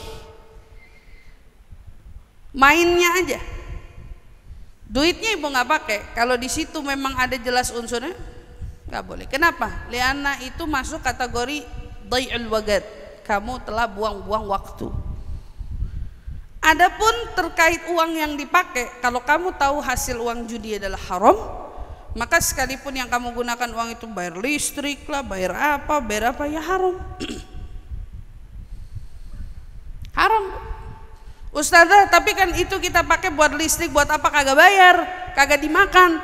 Mainnya aja, duitnya ibu nggak pakai. Kalau di situ memang ada jelas unsurnya, nggak boleh. Kenapa? Liana itu masuk kategori dhai'ul waqt. Kamu telah buang-buang waktu. Adapun terkait uang yang dipakai, kalau kamu tahu hasil uang judi adalah haram, maka sekalipun yang kamu gunakan uang itu bayar listrik lah, bayar apa ya haram. Haram. Ustazah, tapi kan itu kita pakai buat listrik, buat apa? Kagak bayar, kagak dimakan,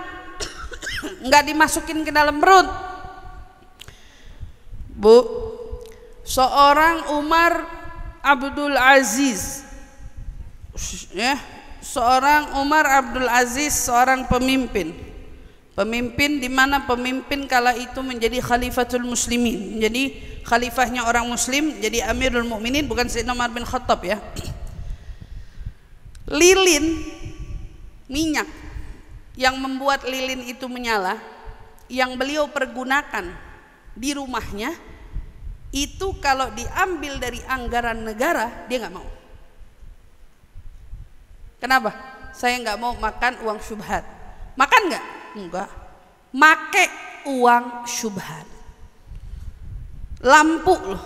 nggak dimasukin ke dalam perut. Bu, seorang Umar Abdul Aziz, ya, seorang Umar Abdul Aziz, seorang pemimpin di mana pemimpin kala itu menjadi khalifatul muslimin, jadi khalifahnya orang muslim, jadi Amirul Mukminin, bukan Sayyidina Umar bin Khattab ya. Lilin, minyak yang membuat lilin itu menyala, yang beliau pergunakan di rumahnya, itu kalau diambil dari anggaran negara dia nggak mau. Kenapa? Saya nggak mau makan uang syubhat. Makan nggak? Enggak. Make uang syubhat. Lampu loh,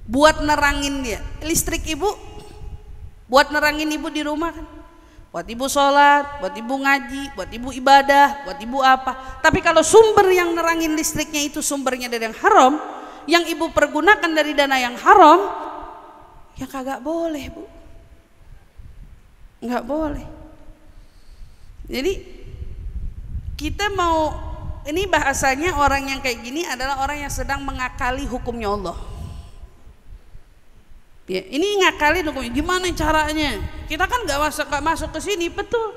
buat nerangin dia. Listrik ibu buat nerangin ibu di rumah kan, buat ibu sholat, buat ibu ngaji, buat ibu ibadah, buat ibu apa. Tapi kalau sumber yang nerangin listriknya itu sumbernya dari yang haram, yang ibu pergunakan dari dana yang haram, ya kagak boleh bu, nggak boleh. Jadi kita mau, ini bahasanya orang yang kayak gini adalah orang yang sedang mengakali hukumnya Allah. Ya, ini ngakali hukumnya, gimana caranya? Kita kan nggak masuk ke sini, betul.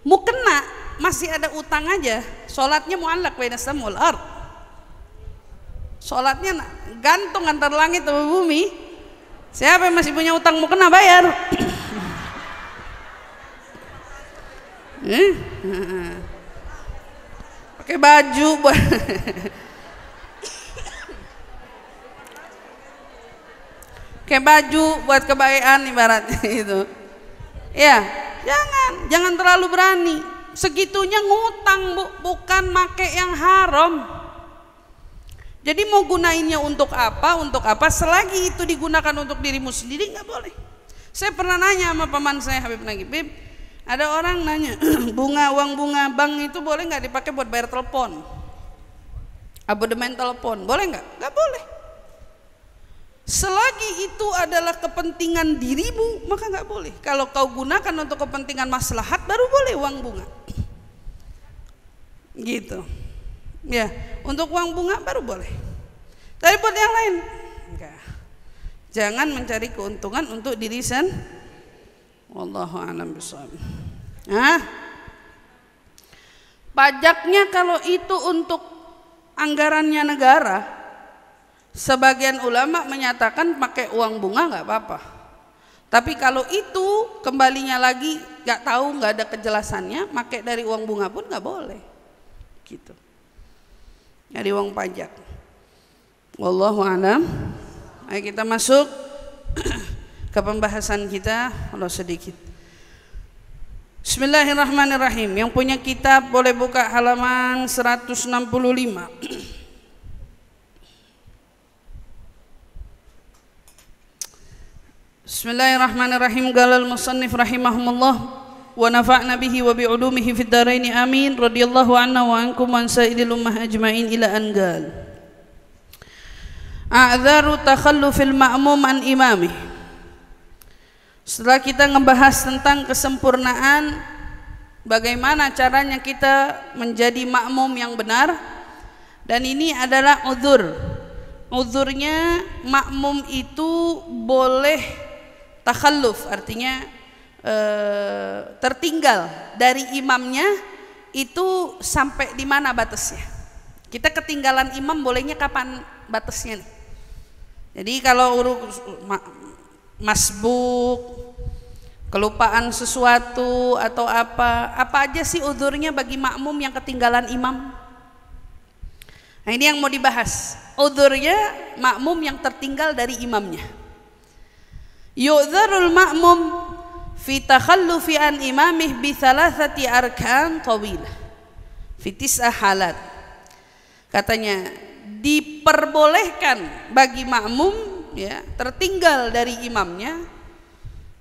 Mau kena, masih ada utang aja. Sholatnya mu'allaq baina sam wal ard. Sholatnya gantung antar langit sama bumi. Siapa yang masih punya utang mau kena bayar? Pakai baju buat kayak baju buat kebayaan ibaratnya itu. Ya, jangan terlalu berani. Segitunya ngutang bu, bukan make yang haram. Jadi mau gunainnya untuk apa? Selagi itu digunakan untuk dirimu sendiri nggak boleh. Saya pernah nanya sama paman saya Habib Nagib, ada orang nanya, uang bunga bank itu boleh nggak dipakai buat bayar telepon, abodemen telepon, boleh nggak? Nggak boleh. Selagi itu adalah kepentingan dirimu, maka nggak boleh. Kalau kau gunakan untuk kepentingan maslahat, baru boleh uang bunga. Gitu. Ya, untuk uang bunga baru boleh. Tapi buat yang lain, enggak. Jangan mencari keuntungan untuk diri sendiri. Wallahu a'lam bishawab. Nah, pajaknya kalau itu untuk anggarannya negara, Sebagian ulama menyatakan pakai uang bunga nggak apa-apa. Tapi kalau itu kembalinya lagi nggak tahu, nggak ada kejelasannya, pakai dari uang bunga pun nggak boleh. Gitu. Dari uang pajak. Wallahu a'lam. Ayo kita masuk ke pembahasan kita walau sedikit. Bismillahirrahmanirrahim. Yang punya kitab boleh buka halaman 165. Bismillahirrahmanirrahim. Qalal musannif rahimahumullah wa nafa'na bihi wa bi ulumihi fid dharain amin. Radhiyallahu anna wa ankum wa an sa'iril ummah ajma'in ila an qala a'dharu takhallufil ma'mum an imamih. Setelah kita ngebahas tentang kesempurnaan bagaimana caranya kita menjadi makmum yang benar, dan ini adalah uzur. Uzurnya makmum itu boleh takhalluf, artinya tertinggal dari imamnya. Itu sampai di mana batasnya? Kita ketinggalan imam bolehnya kapan batasnya nih? Jadi kalau masbuk, kelupaan sesuatu atau apa aja sih uzurnya bagi makmum yang ketinggalan imam? Nah, ini yang mau dibahas. Uzurnya makmum yang tertinggal dari imamnya. Yu'dzarul ma'mum fi takhallufi an imamih bi thalathati arkan tawilah fi tis'ah halat. Katanya diperbolehkan bagi makmum ya tertinggal dari imamnya,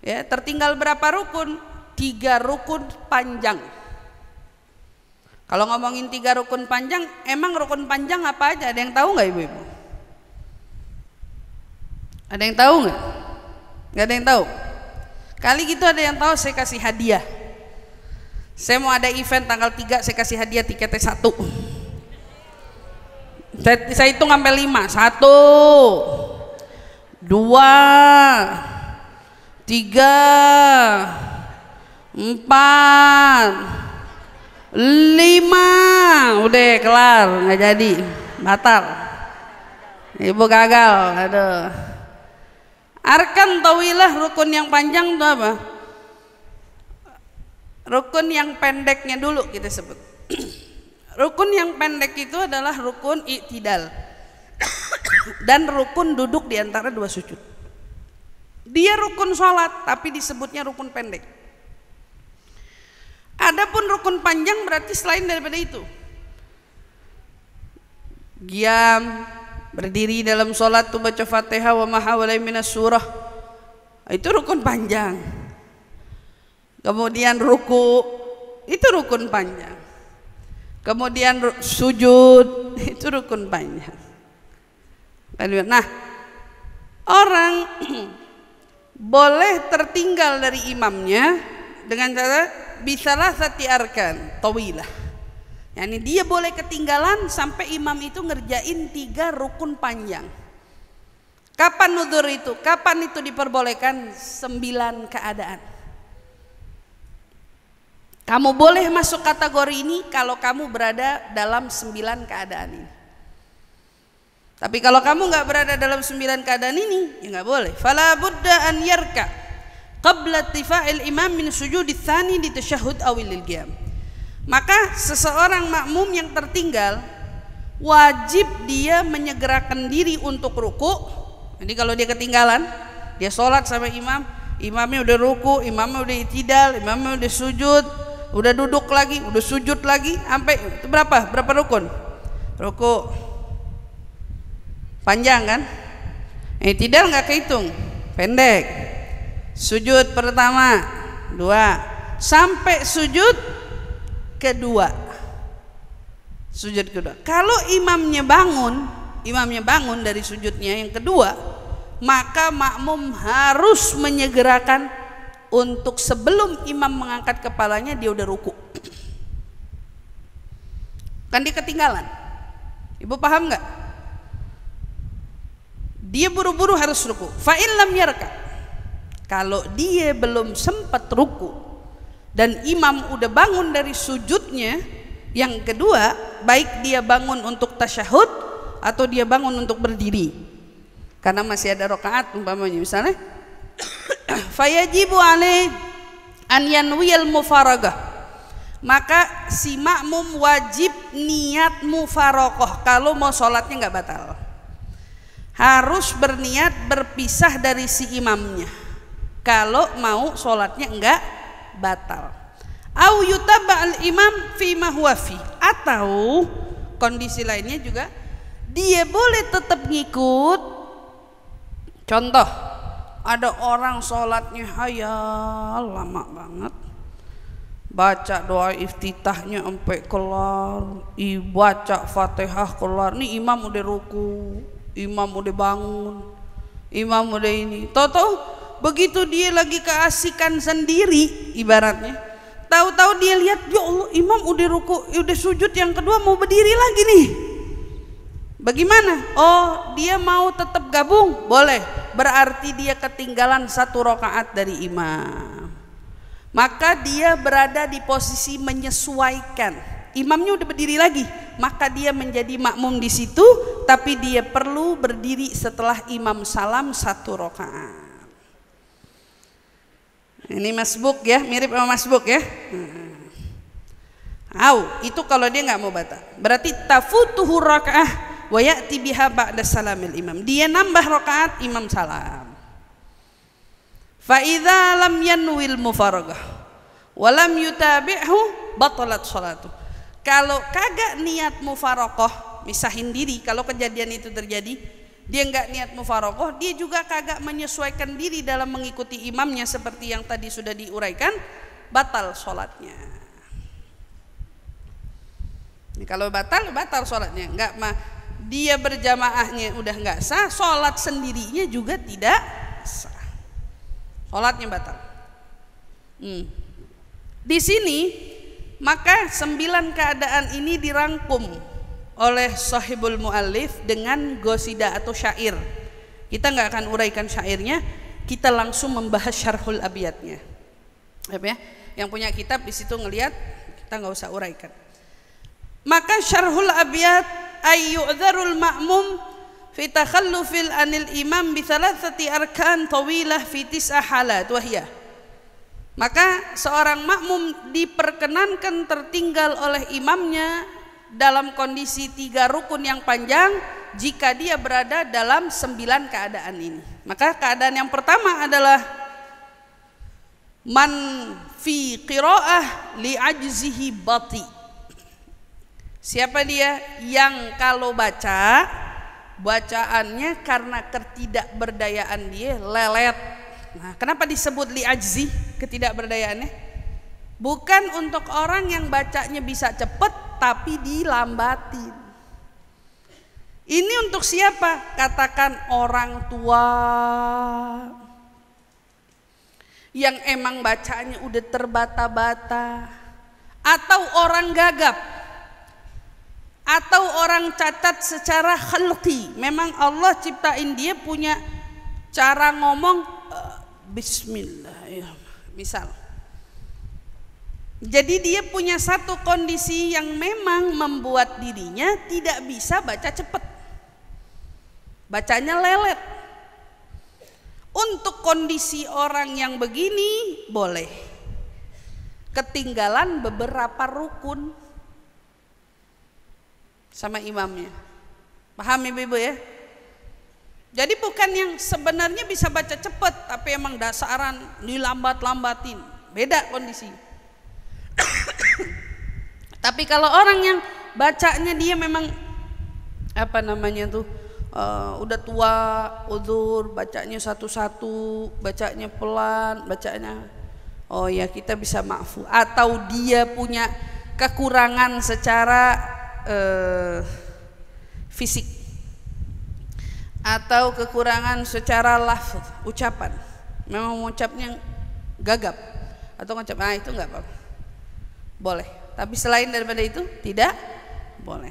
ya tertinggal berapa rukun? 3 rukun panjang. Kalau ngomongin 3 rukun panjang, emang rukun panjang apa aja? Ada yang tahu nggak ibu-ibu? Ada yang tahu nggak? Nggak ada yang tahu. Kali gitu ada yang tahu, saya kasih hadiah. Saya mau ada event tanggal 3, saya kasih hadiah tiketnya 1. Saya hitung sampai 5. 1, 2, 3, 4, 5. Udah kelar, nggak jadi, batal. Ibu gagal. Aduh. Arkan tawilah, rukun yang panjang itu apa? Rukun yang pendeknya dulu kita sebut. Rukun yang pendek itu adalah rukun i'tidal dan rukun duduk di antara 2 sujud. Dia rukun sholat tapi disebutnya rukun pendek. Adapun rukun panjang berarti selain daripada itu. Qiyam, berdiri dalam sholat tuh baca Fatihah wa ma hawalai minas surah, itu rukun panjang. Kemudian ruku, itu rukun panjang. Kemudian sujud, itu rukun panjang. Nah, orang boleh tertinggal dari imamnya dengan cara bisalah sati arkan tawilah. Yani dia boleh ketinggalan sampai imam itu ngerjain 3 rukun panjang. Kapan nuzur itu? Kapan itu diperbolehkan? 9 keadaan. Kamu boleh masuk kategori ini kalau kamu berada dalam 9 keadaan ini. Tapi kalau kamu nggak berada dalam 9 keadaan ini, ya nggak boleh. Fala budda an yarka qabla tifa'il imam min sujudits tsani di tasyahhud awil qiyam. Maka seseorang makmum yang tertinggal wajib dia menyegerakan diri untuk ruku. Jadi kalau dia ketinggalan, dia sholat sama imam, imamnya udah ruku, imamnya udah i'tidal, imamnya udah sujud, udah duduk lagi, udah sujud lagi, sampai itu berapa rukun? Ruku panjang kan? I'tidal nggak kehitung, pendek. Sujud pertama 2, sampai sujud kedua. Sujud kedua. Kalau imamnya bangun dari sujudnya yang kedua, maka makmum harus menyegerakan untuk sebelum imam mengangkat kepalanya dia udah ruku. Kan dia ketinggalan. Ibu paham nggak? Dia buru-buru harus ruku. Fa in lam yarka. Kalau dia belum sempat ruku dan imam udah bangun dari sujudnya yang kedua, baik dia bangun untuk tasyahud atau dia bangun untuk berdiri karena masih ada rakaat umpamanya misalnya, fayajibu alaih an yanwiyal mufaragah, maka si makmum wajib niat mufarokoh kalau mau sholatnya nggak batal, harus berniat berpisah dari si imamnya kalau mau sholatnya nggak batal. Au yutaba al imam fi ma huwa fi, atau kondisi lainnya juga dia boleh tetap ngikut. Contoh, ada orang sholatnya hayal lama banget, baca doa iftitahnya sampai kelar, baca fatihah kelar, nih imam udah ruku, imam udah bangun, imam udah ini, tahu-tahu begitu dia lagi keasikan sendiri ibaratnya, tahu-tahu dia lihat, ya Allah imam udah ruku, udah sujud yang kedua mau berdiri lagi nih. Bagaimana? Oh, dia mau tetap gabung? Boleh. Berarti dia ketinggalan 1 rakaat dari imam. Maka dia berada di posisi menyesuaikan. Imamnya udah berdiri lagi, maka dia menjadi makmum di situ, tapi dia perlu berdiri setelah imam salam 1 rakaat. Ini masbuk ya, mirip sama masbuk ya. Itu kalau dia nggak mau batal. Berarti tafutuhu rakaah wa ya'ti biha ba'da salamil imam. Dia nambah rakaat imam salam. Fa idza lam yanwil mufaragah wa lam yutabi'hu batalat shalatu. Kalau kagak niat mufaraqah, misahin diri, kalau kejadian itu terjadi, dia enggak niat mufaraqah, dia juga kagak menyesuaikan diri dalam mengikuti imamnya seperti yang tadi sudah diuraikan, batal sholatnya. Ini kalau batal sholatnya, enggak mah dia berjamaahnya udah enggak sah, sholat sendirinya juga tidak sah, sholatnya batal. Di sini maka 9 keadaan ini dirangkum oleh sahibul muallif dengan gosida atau syair. Kita nggak akan uraikan syairnya, kita langsung membahas syarhul abiyatnya. Ya, yang punya kitab di situ ngelihat, kita nggak usah uraikan. Maka syarhul abiyat ayyu'dzarul ma'mum fi takhallufil anil imam bi thalathati arkan tawilah fi 9 halat wahiyah. Maka seorang makmum diperkenankan tertinggal oleh imamnya dalam kondisi 3 rukun yang panjang jika dia berada dalam 9 keadaan ini. Maka keadaan yang pertama adalah man fi qiraah li ajzihi bati. Siapa dia? Yang kalau bacaannya karena ketidakberdayaan dia lelet. Nah, kenapa disebut li ajzi, ketidakberdayaannya? Bukan untuk orang yang bacanya bisa cepat tapi dilambatin. Ini untuk siapa? Katakan orang tua yang emang bacanya udah terbata-bata, atau orang gagap, atau orang cacat secara khalqi. Memang Allah ciptain dia punya cara ngomong bismillahirrahmanirrahim misal. Jadi dia punya satu kondisi yang memang membuat dirinya tidak bisa baca cepat, bacanya lelet. Untuk kondisi orang yang begini boleh ketinggalan beberapa rukun sama imamnya. Paham ibu-ibu ya? Jadi bukan yang sebenarnya bisa baca cepat tapi emang dasaran dilambat-lambatin, beda kondisi. Tapi kalau orang yang bacanya dia memang udah tua, udzur, bacanya satu-satu, bacanya pelan, bacanya kita bisa maafu. Atau dia punya kekurangan secara fisik, atau kekurangan secara lafaz, ucapan, memang ucapnya gagap atau ngucap, itu enggak apa-apa, boleh. Tapi selain daripada itu tidak boleh.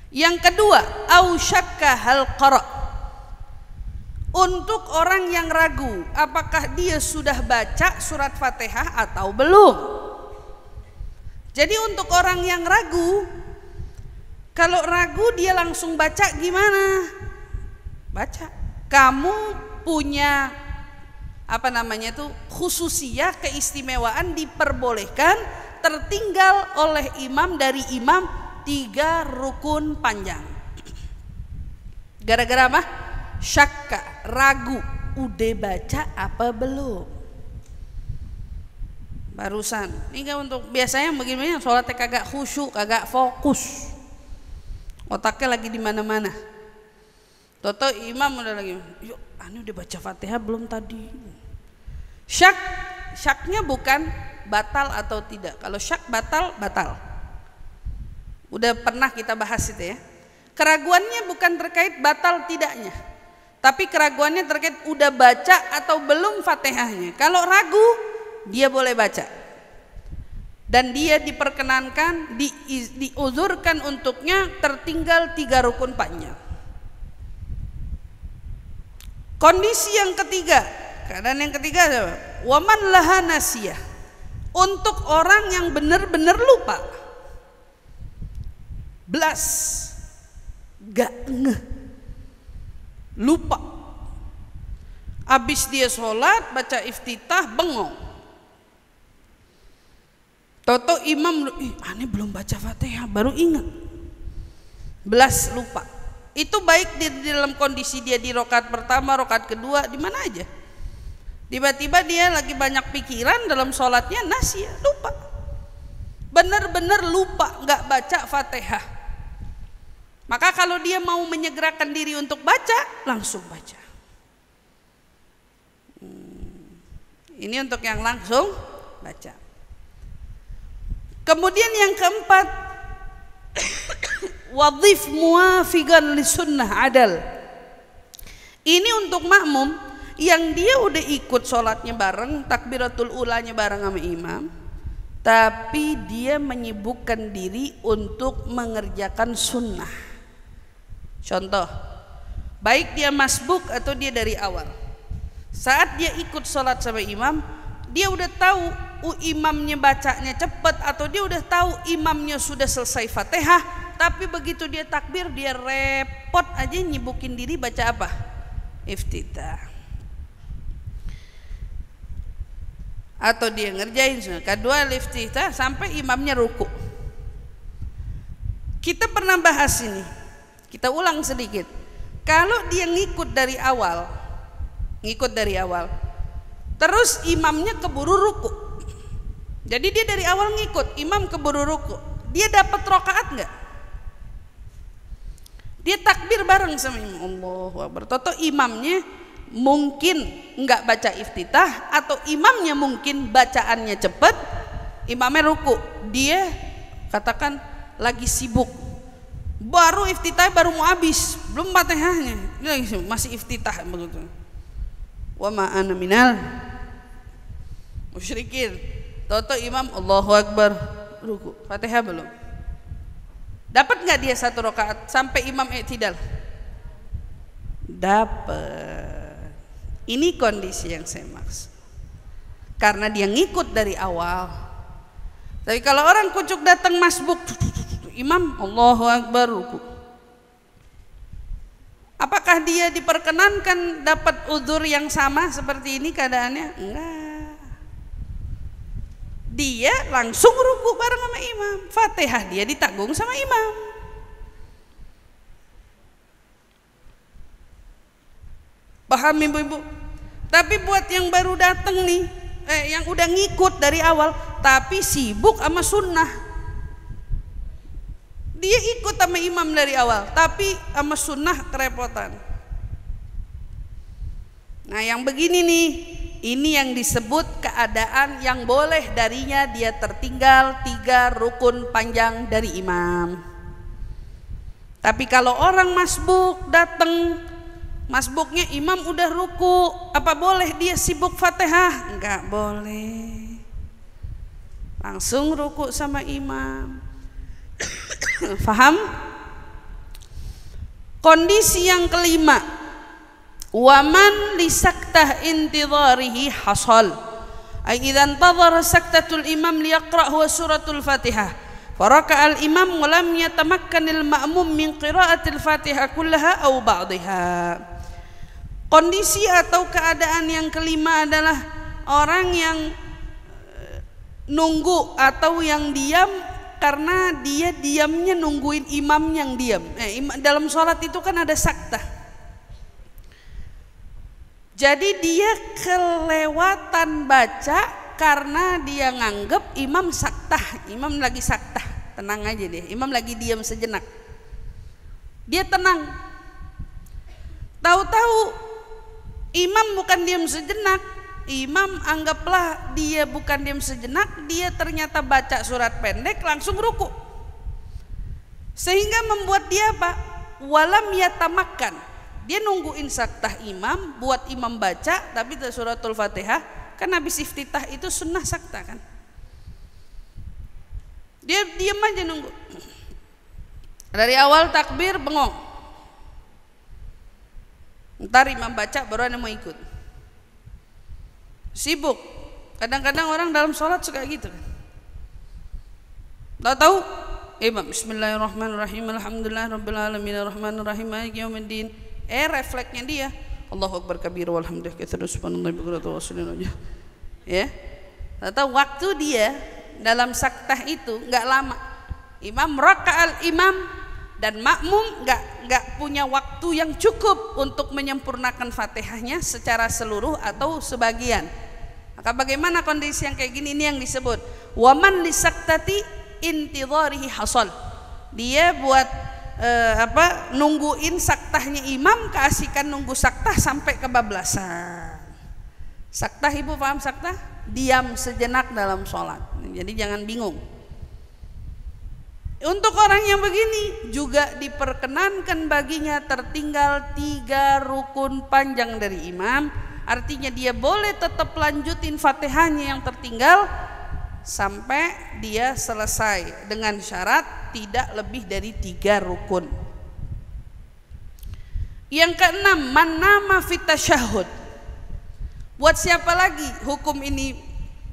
Yang kedua, au syakka hal qara, untuk orang yang ragu apakah dia sudah baca surat Fatihah atau belum. Jadi untuk orang yang ragu, Kalau ragu dia langsung baca gimana? Baca. Kamu punya apa namanya tuh khususiyah, keistimewaan, diperbolehkan tertinggal oleh imam dari imam 3 rukun panjang. Gara-gara apa? Syakka, ragu, udah baca apa belum? Barusan. Ini kan untuk biasanya begini, sholatnya kagak khusyuk, kagak fokus. Otaknya lagi di mana-mana. Toto imam udah lagi, yuk, ini udah baca Fatihah belum tadi? Syaknya bukan batal atau tidak. Kalau syak batal, batal. Udah pernah kita bahas itu ya. Keraguannya bukan terkait batal tidaknya, tapi keraguannya terkait udah baca atau belum Fatihahnya. Kalau ragu, dia boleh baca. Dan dia diperkenankan, diuzurkan untuknya tertinggal 3 rukun panjang. Kondisi yang ketiga, keadaan yang ketiga adalah waman laha nasiyah, untuk orang yang benar-benar lupa, belas, gak ngeh, lupa. Habis dia sholat baca iftitah bengong. Toto imam, aneh belum baca Fatihah, baru ingat. Belas lupa. Itu baik di dalam kondisi dia di rakaat pertama, rakaat kedua, di mana aja. Tiba-tiba dia lagi banyak pikiran dalam sholatnya, nasiyah, lupa. Benar-benar lupa, nggak baca Fatihah. Maka kalau dia mau menyegerakan diri untuk baca, langsung baca. Ini untuk yang langsung baca. Kemudian yang keempat, wadhif muwafiqan li sunnah adal. Ini untuk makmum yang dia udah ikut sholatnya bareng, takbiratul ulanya bareng sama imam, tapi dia menyibukkan diri untuk mengerjakan sunnah. Contoh, baik dia masbuk atau dia dari awal. Saat dia ikut sholat sama imam, dia udah tahu imamnya bacanya cepat, atau dia udah tahu imamnya sudah selesai Fatihah, tapi begitu dia takbir dia repot aja nyibukin diri baca apa? Iftitah. Atau dia ngerjain kedua iftitah sampai imamnya ruku. Kita pernah bahas ini, kita ulang sedikit. Kalau dia ngikut dari awal, terus imamnya keburu ruku, jadi dia dari awal ngikut, imam keburu ruku, dia dapat rokaat nggak? Dia takbir bareng sama imam, Allahu Akbar. Toto imamnya mungkin nggak baca iftitah, atau imamnya mungkin bacaannya cepat, imamnya ruku, dia katakan lagi sibuk, baru iftitah baru mau habis, belum Fatihahnya, masih iftitah begitu. Wa ma ana minal musyrikin. Toto imam Allahu Akbar, ruku, Fatihah belum. Dapat nggak dia 1 rakaat sampai imam i'tidal? Dapat. Ini kondisi yang saya maksud. Karena dia ngikut dari awal. Tapi kalau orang kucuk datang masbuk, imam Allahu Akbar, ruku, apakah dia diperkenankan dapat udzur yang sama seperti ini keadaannya? Enggak. Dia langsung ruku bareng sama imam, Fatihah dia ditanggung sama imam. Paham ibu-ibu? Tapi buat yang baru datang nih, yang udah ngikut dari awal tapi sibuk sama sunnah, dia ikut sama imam dari awal tapi sama sunnah kerepotan. Nah yang begini nih, ini yang disebut keadaan yang boleh darinya dia tertinggal 3 rukun panjang dari imam. Tapi kalau orang masbuk datang, masbuknya imam udah ruku, apa boleh dia sibuk Fatihah? Enggak boleh, langsung ruku sama imam. Faham? Kondisi yang kelima, waman li saktah intidharihi hasal, ay idza intadhara saktatul imam liyaqra huwa suratul Fatihah Faraka al-imam wa lam yatamakkanil ma'mum min qiraatil Fatihah kullaha aw ba'dihha. Kondisi atau keadaan yang kelima adalah orang yang nunggu atau yang diam karena dia diamnya nungguin imam yang diam. Dalam sholat itu kan ada saktah. Jadi dia kelewatan baca karena dia nganggep imam saktah, imam lagi saktah, tenang aja deh, imam lagi diam sejenak, dia tenang. Tahu-tahu imam bukan diam sejenak, imam anggaplah dia bukan diam sejenak, dia ternyata baca surat pendek langsung ruku, sehingga membuat dia apa? Walam yatamakkan, dia nungguin saktah imam, buat imam baca, tapi suratul Fatihah kan habis iftitah itu sunnah saktah kan, dia diam aja nunggu dari awal takbir bengong, ntar imam baca baru ada mau ikut, sibuk. Kadang-kadang orang dalam sholat suka gitu kan, tahu-tahu imam bismillahirrahmanirrahim alhamdulillahirabbil alamin arrahmanirrahim maliki yaumiddin, refleksnya dia Allahu akbar kabir walhamdulillah katsiran subhanallahi bukratan wa asilan aja. Ya. Tahu waktu dia dalam saktah itu enggak lama. Imam raka'al imam dan makmum enggak punya waktu yang cukup untuk menyempurnakan Fatihahnya secara seluruh atau sebagian. Maka bagaimana kondisi yang kayak gini, ini yang disebut waman lisaktati intidharihi hasal. Dia buat nungguin saktahnya imam, keasikan nunggu saktah sampai kebablasan. Saktah, ibu paham saktah? Diam sejenak dalam sholat. Jadi jangan bingung. Untuk orang yang begini juga diperkenankan baginya tertinggal 3 rukun panjang dari imam. Artinya dia boleh tetap lanjutin Fatihahnya yang tertinggal sampai dia selesai, dengan syarat tidak lebih dari 3 rukun. Yang keenam, man nama fit tasyahhud. Buat siapa lagi hukum ini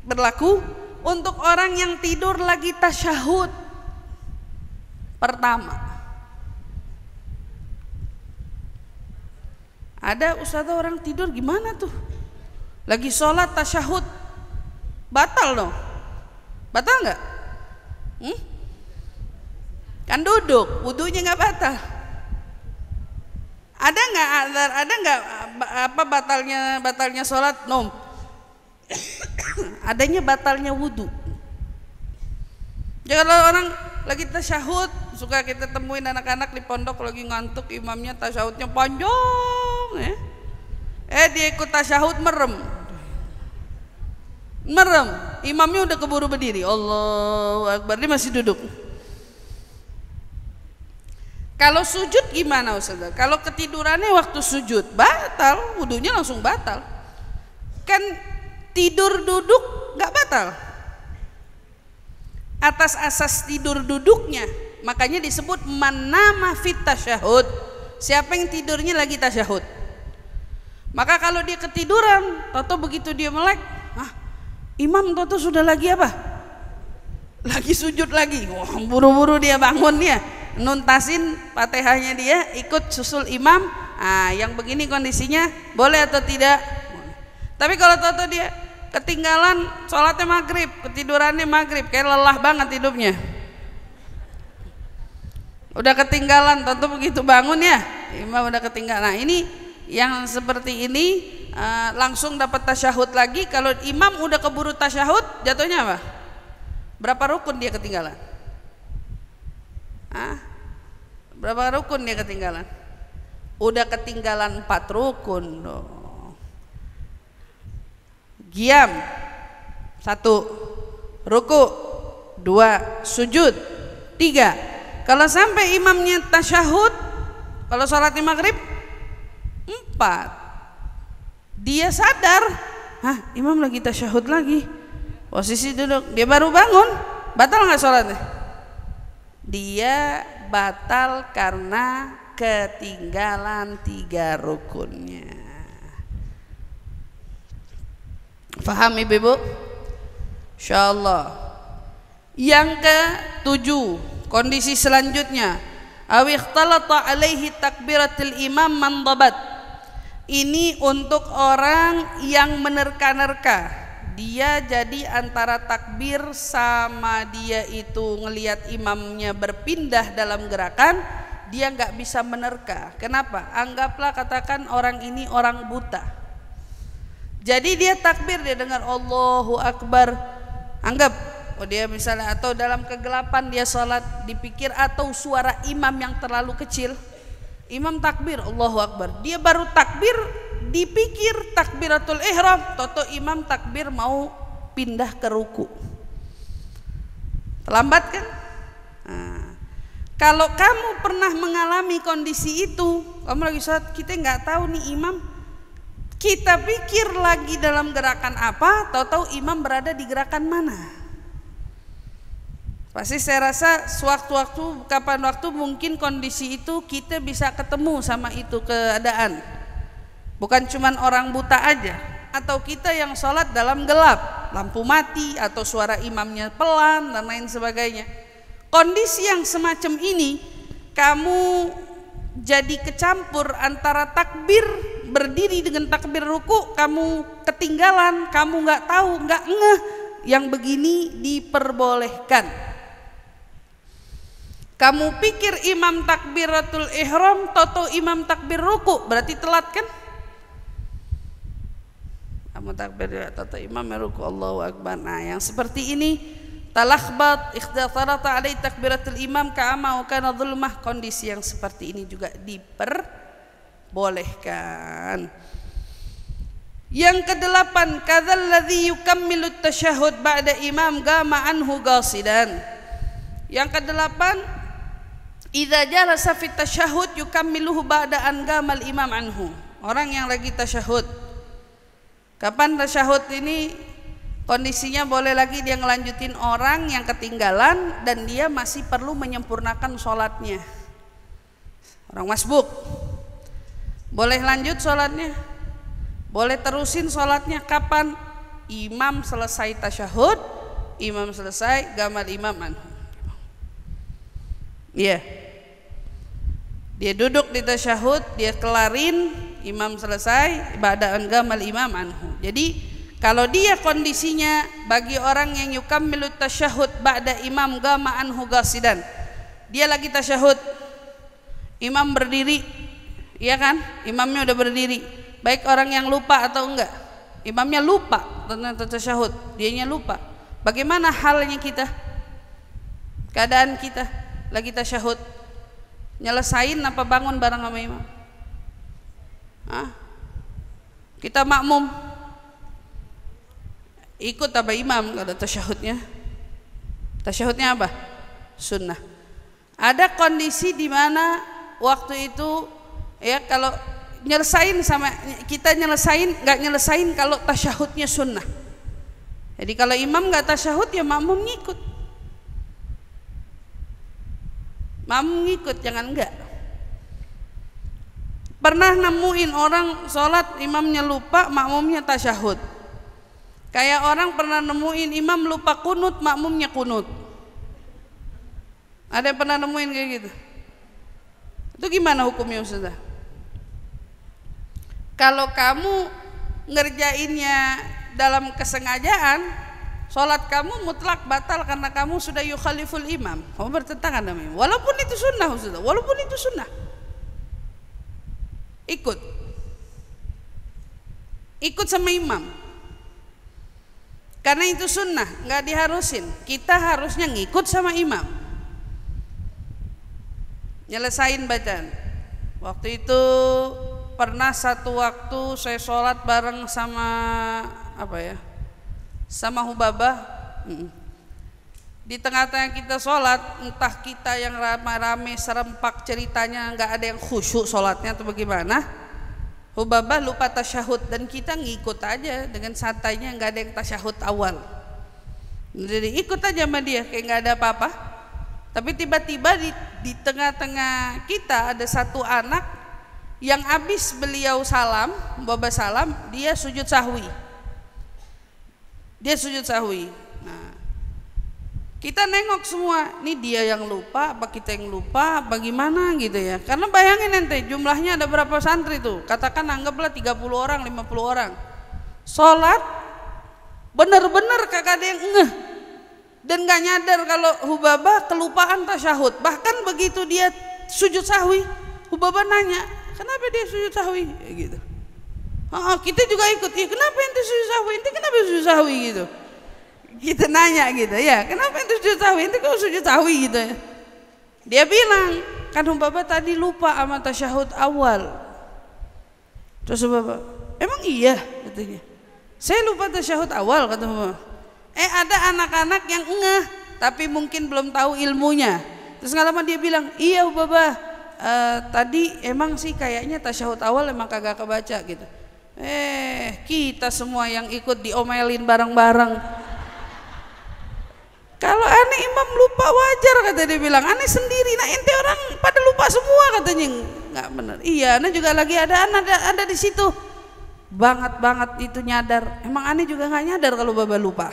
berlaku? Untuk orang yang tidur lagi tasyahud pertama. Ada ustazah orang tidur gimana tuh? Lagi sholat tasyahud, batal dong. Batal nggak? Kan duduk, wudunya nggak batal. Ada nggak apa batalnya sholat? No. Adanya batalnya wudu. Jadi kalau orang lagi tasyahud, suka kita temuin anak-anak di pondok lagi ngantuk, imamnya tasyahudnya panjang, ya. Dia ikut tasyahud merem, imamnya udah keburu berdiri, Allahu Akbar, dia masih duduk. Kalau sujud gimana Ustazah? Kalau ketidurannya waktu sujud batal, wudunya langsung batal. Kan tidur duduk nggak batal. Atas asas tidur duduknya, makanya disebut manama fit tasyahud. Siapa yang tidurnya lagi tasyahud. Maka kalau dia ketiduran, toto begitu dia melek, imam toto sudah lagi apa? Lagi sujud lagi. Wah, buru-buru dia bangun ya. Nuntasin Fatihahnya dia, ikut susul imam. Yang begini kondisinya boleh atau tidak? Tapi kalau toto dia ketinggalan sholatnya maghrib, ketidurannya maghrib, kayak lelah banget hidupnya, udah ketinggalan, toto begitu bangun ya imam udah ketinggalan. Nah ini yang seperti ini langsung dapat tasyahud lagi. Kalau imam udah keburu tasyahud, jatuhnya apa? Berapa rukun dia ketinggalan? Berapa rukun dia ketinggalan? Udah ketinggalan 4 rukun dong. Qiyam 1, ruku 2, sujud 3. Kalau sampai imamnya tasyahud, kalau sholatnya maghrib 4, dia sadar, imam lagi tasyahud lagi, posisi duduk, dia baru bangun, batal nggak sholatnya? Dia batal karena ketinggalan 3 rukunnya. Faham ibu-ibu? Insyaallah. Yang ketujuh, kondisi selanjutnya, aw ikhtalata alaihi takbiratul imam mandabat. Ini untuk orang yang menerka-nerka, dia jadi antara takbir sama dia itu ngelihat imamnya berpindah dalam gerakan, dia nggak bisa menerka. Kenapa? Anggaplah katakan orang ini orang buta, jadi dia takbir, dia dengar Allahu Akbar, anggap dia misalnya, atau dalam kegelapan dia sholat, dipikir atau suara imam yang terlalu kecil, imam takbir Allahu Akbar, dia baru takbir, dipikir takbiratul ihram, toto imam takbir mau pindah ke ruku, terlambat kan? Nah, kalau kamu pernah mengalami kondisi itu, kamu lagi sholat, kita nggak tahu nih imam, kita pikir lagi dalam gerakan apa, tahu-tahu imam berada di gerakan mana. Pasti saya rasa sewaktu-waktu, kapan waktu mungkin kondisi itu kita bisa ketemu sama itu keadaan. Bukan cuman orang buta aja, atau kita yang sholat dalam gelap, lampu mati, atau suara imamnya pelan dan lain sebagainya. Kondisi yang semacam ini, kamu jadi kecampur antara takbir berdiri dengan takbir ruku, kamu ketinggalan, kamu nggak tahu, nggak ngeh, yang begini diperbolehkan. Kamu pikir imam takbiratul ihram, toto imam takbir ruku, berarti telat kan? Kamu takbir toto imam ruku Allahu Akbar. Nah, yang seperti ini talakhbat ikhtarata alai takbiratul imam ka'ama wa kana dhulmah, kondisi yang seperti ini juga diperbolehkan. Yang kedelapan, kadzalladzi yukammilu tasyahhud ba'da imam gama anhu ghasidan. Yang kedelapan, idza jalasa fit tasyahhud yukammiluhu ba'da an gamal imam anhu. Orang yang lagi tasyahud, kapan tasyahud ini kondisinya boleh lagi dia ngelanjutin orang yang ketinggalan dan dia masih perlu menyempurnakan sholatnya. Orang masbuk boleh lanjut sholatnya, boleh terusin sholatnya. Kapan? Imam selesai tasyahud, imam selesai gamal imam anhu. Iya, dia duduk di tasyahud, dia kelarin, imam selesai, ba'da'an gamal imam anhu. Jadi kalau dia kondisinya bagi orang yang yukammilu tasyahud ba'da imam gama anhu ghasidan, dia lagi tasyahud, imam berdiri, iya kan? Imamnya udah berdiri, baik orang yang lupa atau enggak, imamnya lupa tentang tasyahud, dianya lupa. Bagaimana halnya kita? Keadaan kita lagi tasyahud, nyelesain apa bangun bareng sama imam? Hah? Kita makmum, ikut apa imam kalau tasyahudnya? Tasyahudnya apa? Sunnah. Ada kondisi di mana waktu itu ya, kalau nyelesain sama kita nyelesain, nggak nyelesain kalau tasyahudnya sunnah. Jadi kalau imam nggak tasyahud ya makmum ngikut. Makmum ngikut, jangan enggak. Pernah nemuin orang sholat imamnya lupa, makmumnya tasyahud. Kayak orang pernah nemuin imam lupa kunut, makmumnya kunut. Ada yang pernah nemuin kayak gitu? Itu gimana hukumnya Ustazah? Kalau kamu ngerjainnya dalam kesengajaan, sholat kamu mutlak batal karena kamu sudah yukhaliful imam, kamu bertentangan dengan imam. Walaupun itu sunnah Ustazah, walaupun itu sunnah, ikut sama imam karena itu sunnah, nggak diharusin. Kita harusnya ngikut sama imam, nyelesain bacaan. Waktu itu pernah satu waktu saya sholat bareng sama apa ya, sama Hubabah. Di tengah-tengah kita sholat, entah kita yang rame-rame serempak ceritanya, nggak ada yang khusyuk sholatnya atau bagaimana, Hubabah lupa tasyahud dan kita ngikut aja dengan santainya, nggak ada yang tasyahud awal. Jadi ikut aja sama dia kayak nggak ada apa-apa. Tapi tiba-tiba di tengah-tengah kita ada satu anak yang habis beliau salam, Hubabah salam, dia sujud sahwi. Dia sujud sahwi. Nah, Kita nengok semua, ini dia yang lupa apa kita yang lupa bagaimana gitu ya. Karena bayangin ente jumlahnya ada berapa santri tuh, katakan anggaplah 30 orang 50 orang sholat bener-bener kagak ada yang ngeh dan gak nyadar kalau Hubabah kelupaan tasyahud. Bahkan begitu dia sujud sahwi, Hubabah nanya kenapa dia sujud sahwi ya gitu. Kita juga ikut, ya kenapa ente sujud sahwi, ente kenapa sujud sahwi gitu. Kita nanya gitu ya, kenapa itu sujud sahwi? Itu kau sujud sahwi gitu ya. Dia bilang, kan Hubabah tadi lupa sama tasyahud awal. Terus Hubabah, emang iya katanya. Saya lupa tasyahud awal kata Hubabah. Ada anak-anak yang ngeh tapi mungkin belum tahu ilmunya. Terus nggak lama dia bilang, iya Hubabah, tadi emang sih kayaknya tasyahud awal emang kagak kebaca gitu. Kita semua yang ikut diomelin bareng-bareng. Kalau aneh imam lupa wajar kata dia bilang, aneh sendiri, nah ente orang pada lupa semua katanya. Nggak benar. Iya, aneh juga lagi ada di situ. Banget itu nyadar. Emang aneh juga nggak nyadar kalau Baba lupa.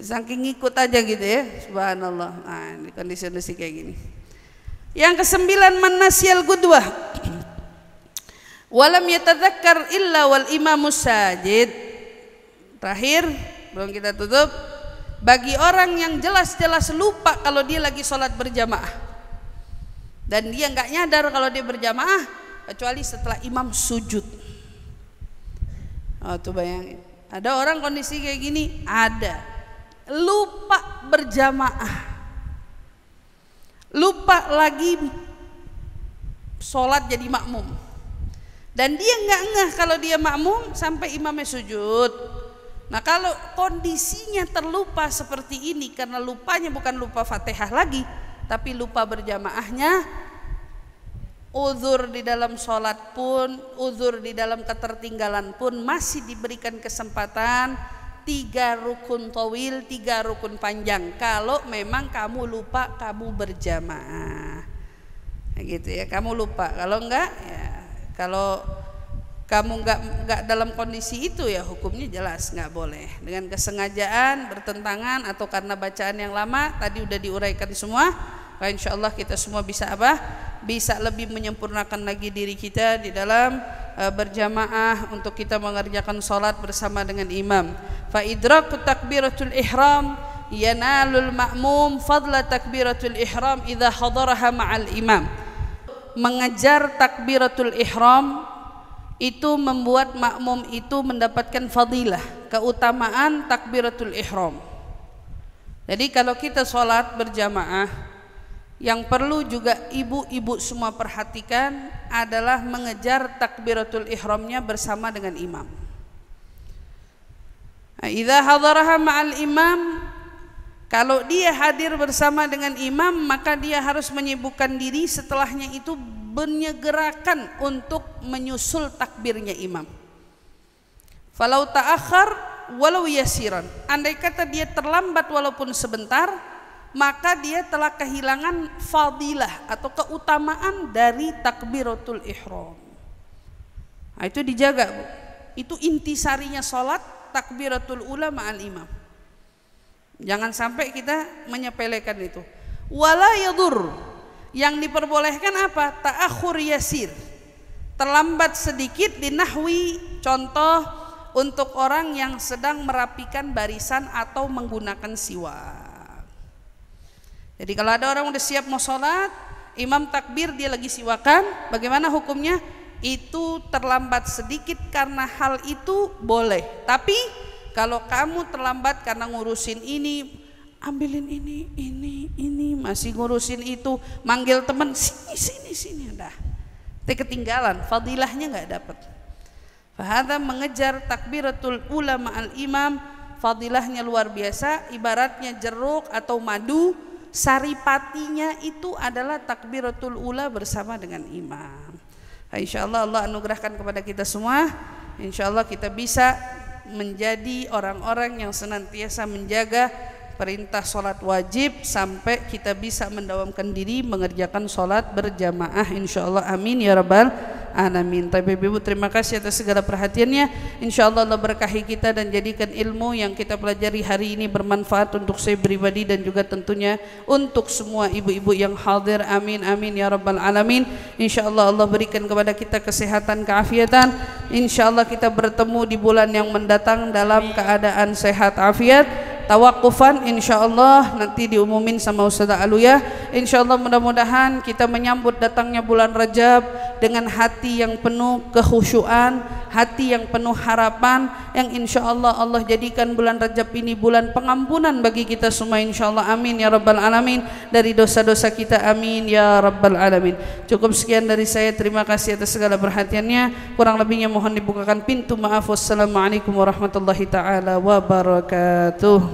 Saking ngikut aja gitu ya. Subhanallah. Nah, ini kondisi kayak gini. Yang kesembilan, manasyal qudwah. Walam yatadzakkar illa wal imamus sajid. Terakhir, belum kita tutup. Bagi orang yang jelas-jelas lupa kalau dia lagi sholat berjamaah dan dia nggak nyadar kalau dia berjamaah kecuali setelah imam sujud. Tuh bayangin, ada orang kondisi kayak gini, ada lupa berjamaah, lupa lagi sholat jadi makmum, dan dia nggak ngeh kalau dia makmum sampai imamnya sujud. Nah kalau kondisinya terlupa seperti ini, karena lupanya bukan lupa Fatihah lagi tapi lupa berjamaahnya, uzur di dalam sholat pun, uzur di dalam ketertinggalan pun masih diberikan kesempatan 3 rukun tawil, 3 rukun panjang kalau memang kamu lupa kamu berjamaah gitu ya. Kamu lupa, kalau enggak ya, kalau kamu nggak dalam kondisi itu ya hukumnya jelas nggak boleh. Dengan kesengajaan, bertentangan, atau karena bacaan yang lama tadi udah diuraikan semua. Insya Allah kita semua bisa apa? Bisa lebih menyempurnakan lagi diri kita di dalam berjamaah untuk kita mengerjakan sholat bersama dengan imam. Fa idraku takbiratul ihram yanalul ma'mum fadla takbiratul ihram idza hadaraha ma'al imam. Mengejar takbiratul ihram itu membuat makmum itu mendapatkan fadilah, keutamaan takbiratul ihram. Jadi kalau kita sholat berjamaah, yang perlu juga ibu-ibu semua perhatikan adalah mengejar takbiratul ihramnya bersama dengan imam. Idza hadaraha ma'al imam, kalau dia hadir bersama dengan imam maka dia harus menyibukkan diri setelahnya itu menyegerakan untuk menyusul takbirnya imam. Falau ta'akhir walau yasiran, andai kata dia terlambat walaupun sebentar, maka dia telah kehilangan fadilah atau keutamaan dari takbiratul ihram. Nah, itu dijaga Bu. Itu intisarinya sholat takbiratul ula ma'al imam. Jangan sampai kita menyepelekan itu. Wala yadur, yang diperbolehkan apa? Ta'akhur yasir, terlambat sedikit, dinahwi, contoh untuk orang yang sedang merapikan barisan atau menggunakan siwak. Jadi kalau ada orang udah siap mau sholat, imam takbir dia lagi siwakan, bagaimana hukumnya? Itu terlambat sedikit karena hal itu boleh. Tapi kalau kamu terlambat karena ngurusin ini, ambilin ini, masih ngurusin itu, manggil teman sini, dah, ketinggalan, fadilahnya nggak dapat. Fahadha mengejar takbiratul ula ma'al imam, fadilahnya luar biasa, ibaratnya jeruk atau madu, saripatinya itu adalah takbiratul ula bersama dengan imam. Insya Allah Allah anugerahkan kepada kita semua, insya Allah kita bisa menjadi orang-orang yang senantiasa menjaga perintah sholat wajib sampai kita bisa mendawamkan diri mengerjakan sholat berjamaah, insya Allah, amin ya rabbal alamin. Tapi Ibu terima kasih atas segala perhatiannya. Insyaallah Allah berkahi kita dan jadikan ilmu yang kita pelajari hari ini bermanfaat untuk saya pribadi dan juga tentunya untuk semua ibu-ibu yang hadir. Amin amin ya rabbal alamin. Insyaallah Allah berikan kepada kita kesehatan, keafiatan. Insyaallah kita bertemu di bulan yang mendatang dalam keadaan sehat afiat. Tawakufan insyaallah nanti diumumin sama Ustazah Aluyah. Insyaallah mudah-mudahan kita menyambut datangnya bulan Rajab dengan hati yang penuh kekhusyuan, hati yang penuh harapan, yang insyaallah Allah jadikan bulan Rajab ini bulan pengampunan bagi kita semua insyaallah. Amin ya rabbal alamin. Dari dosa-dosa kita amin ya rabbal alamin. Cukup sekian dari saya, terima kasih atas segala perhatiannya. Kurang lebihnya mohon dibukakan pintu maaf. Wassalamualaikum warahmatullahi taala wabarakatuh.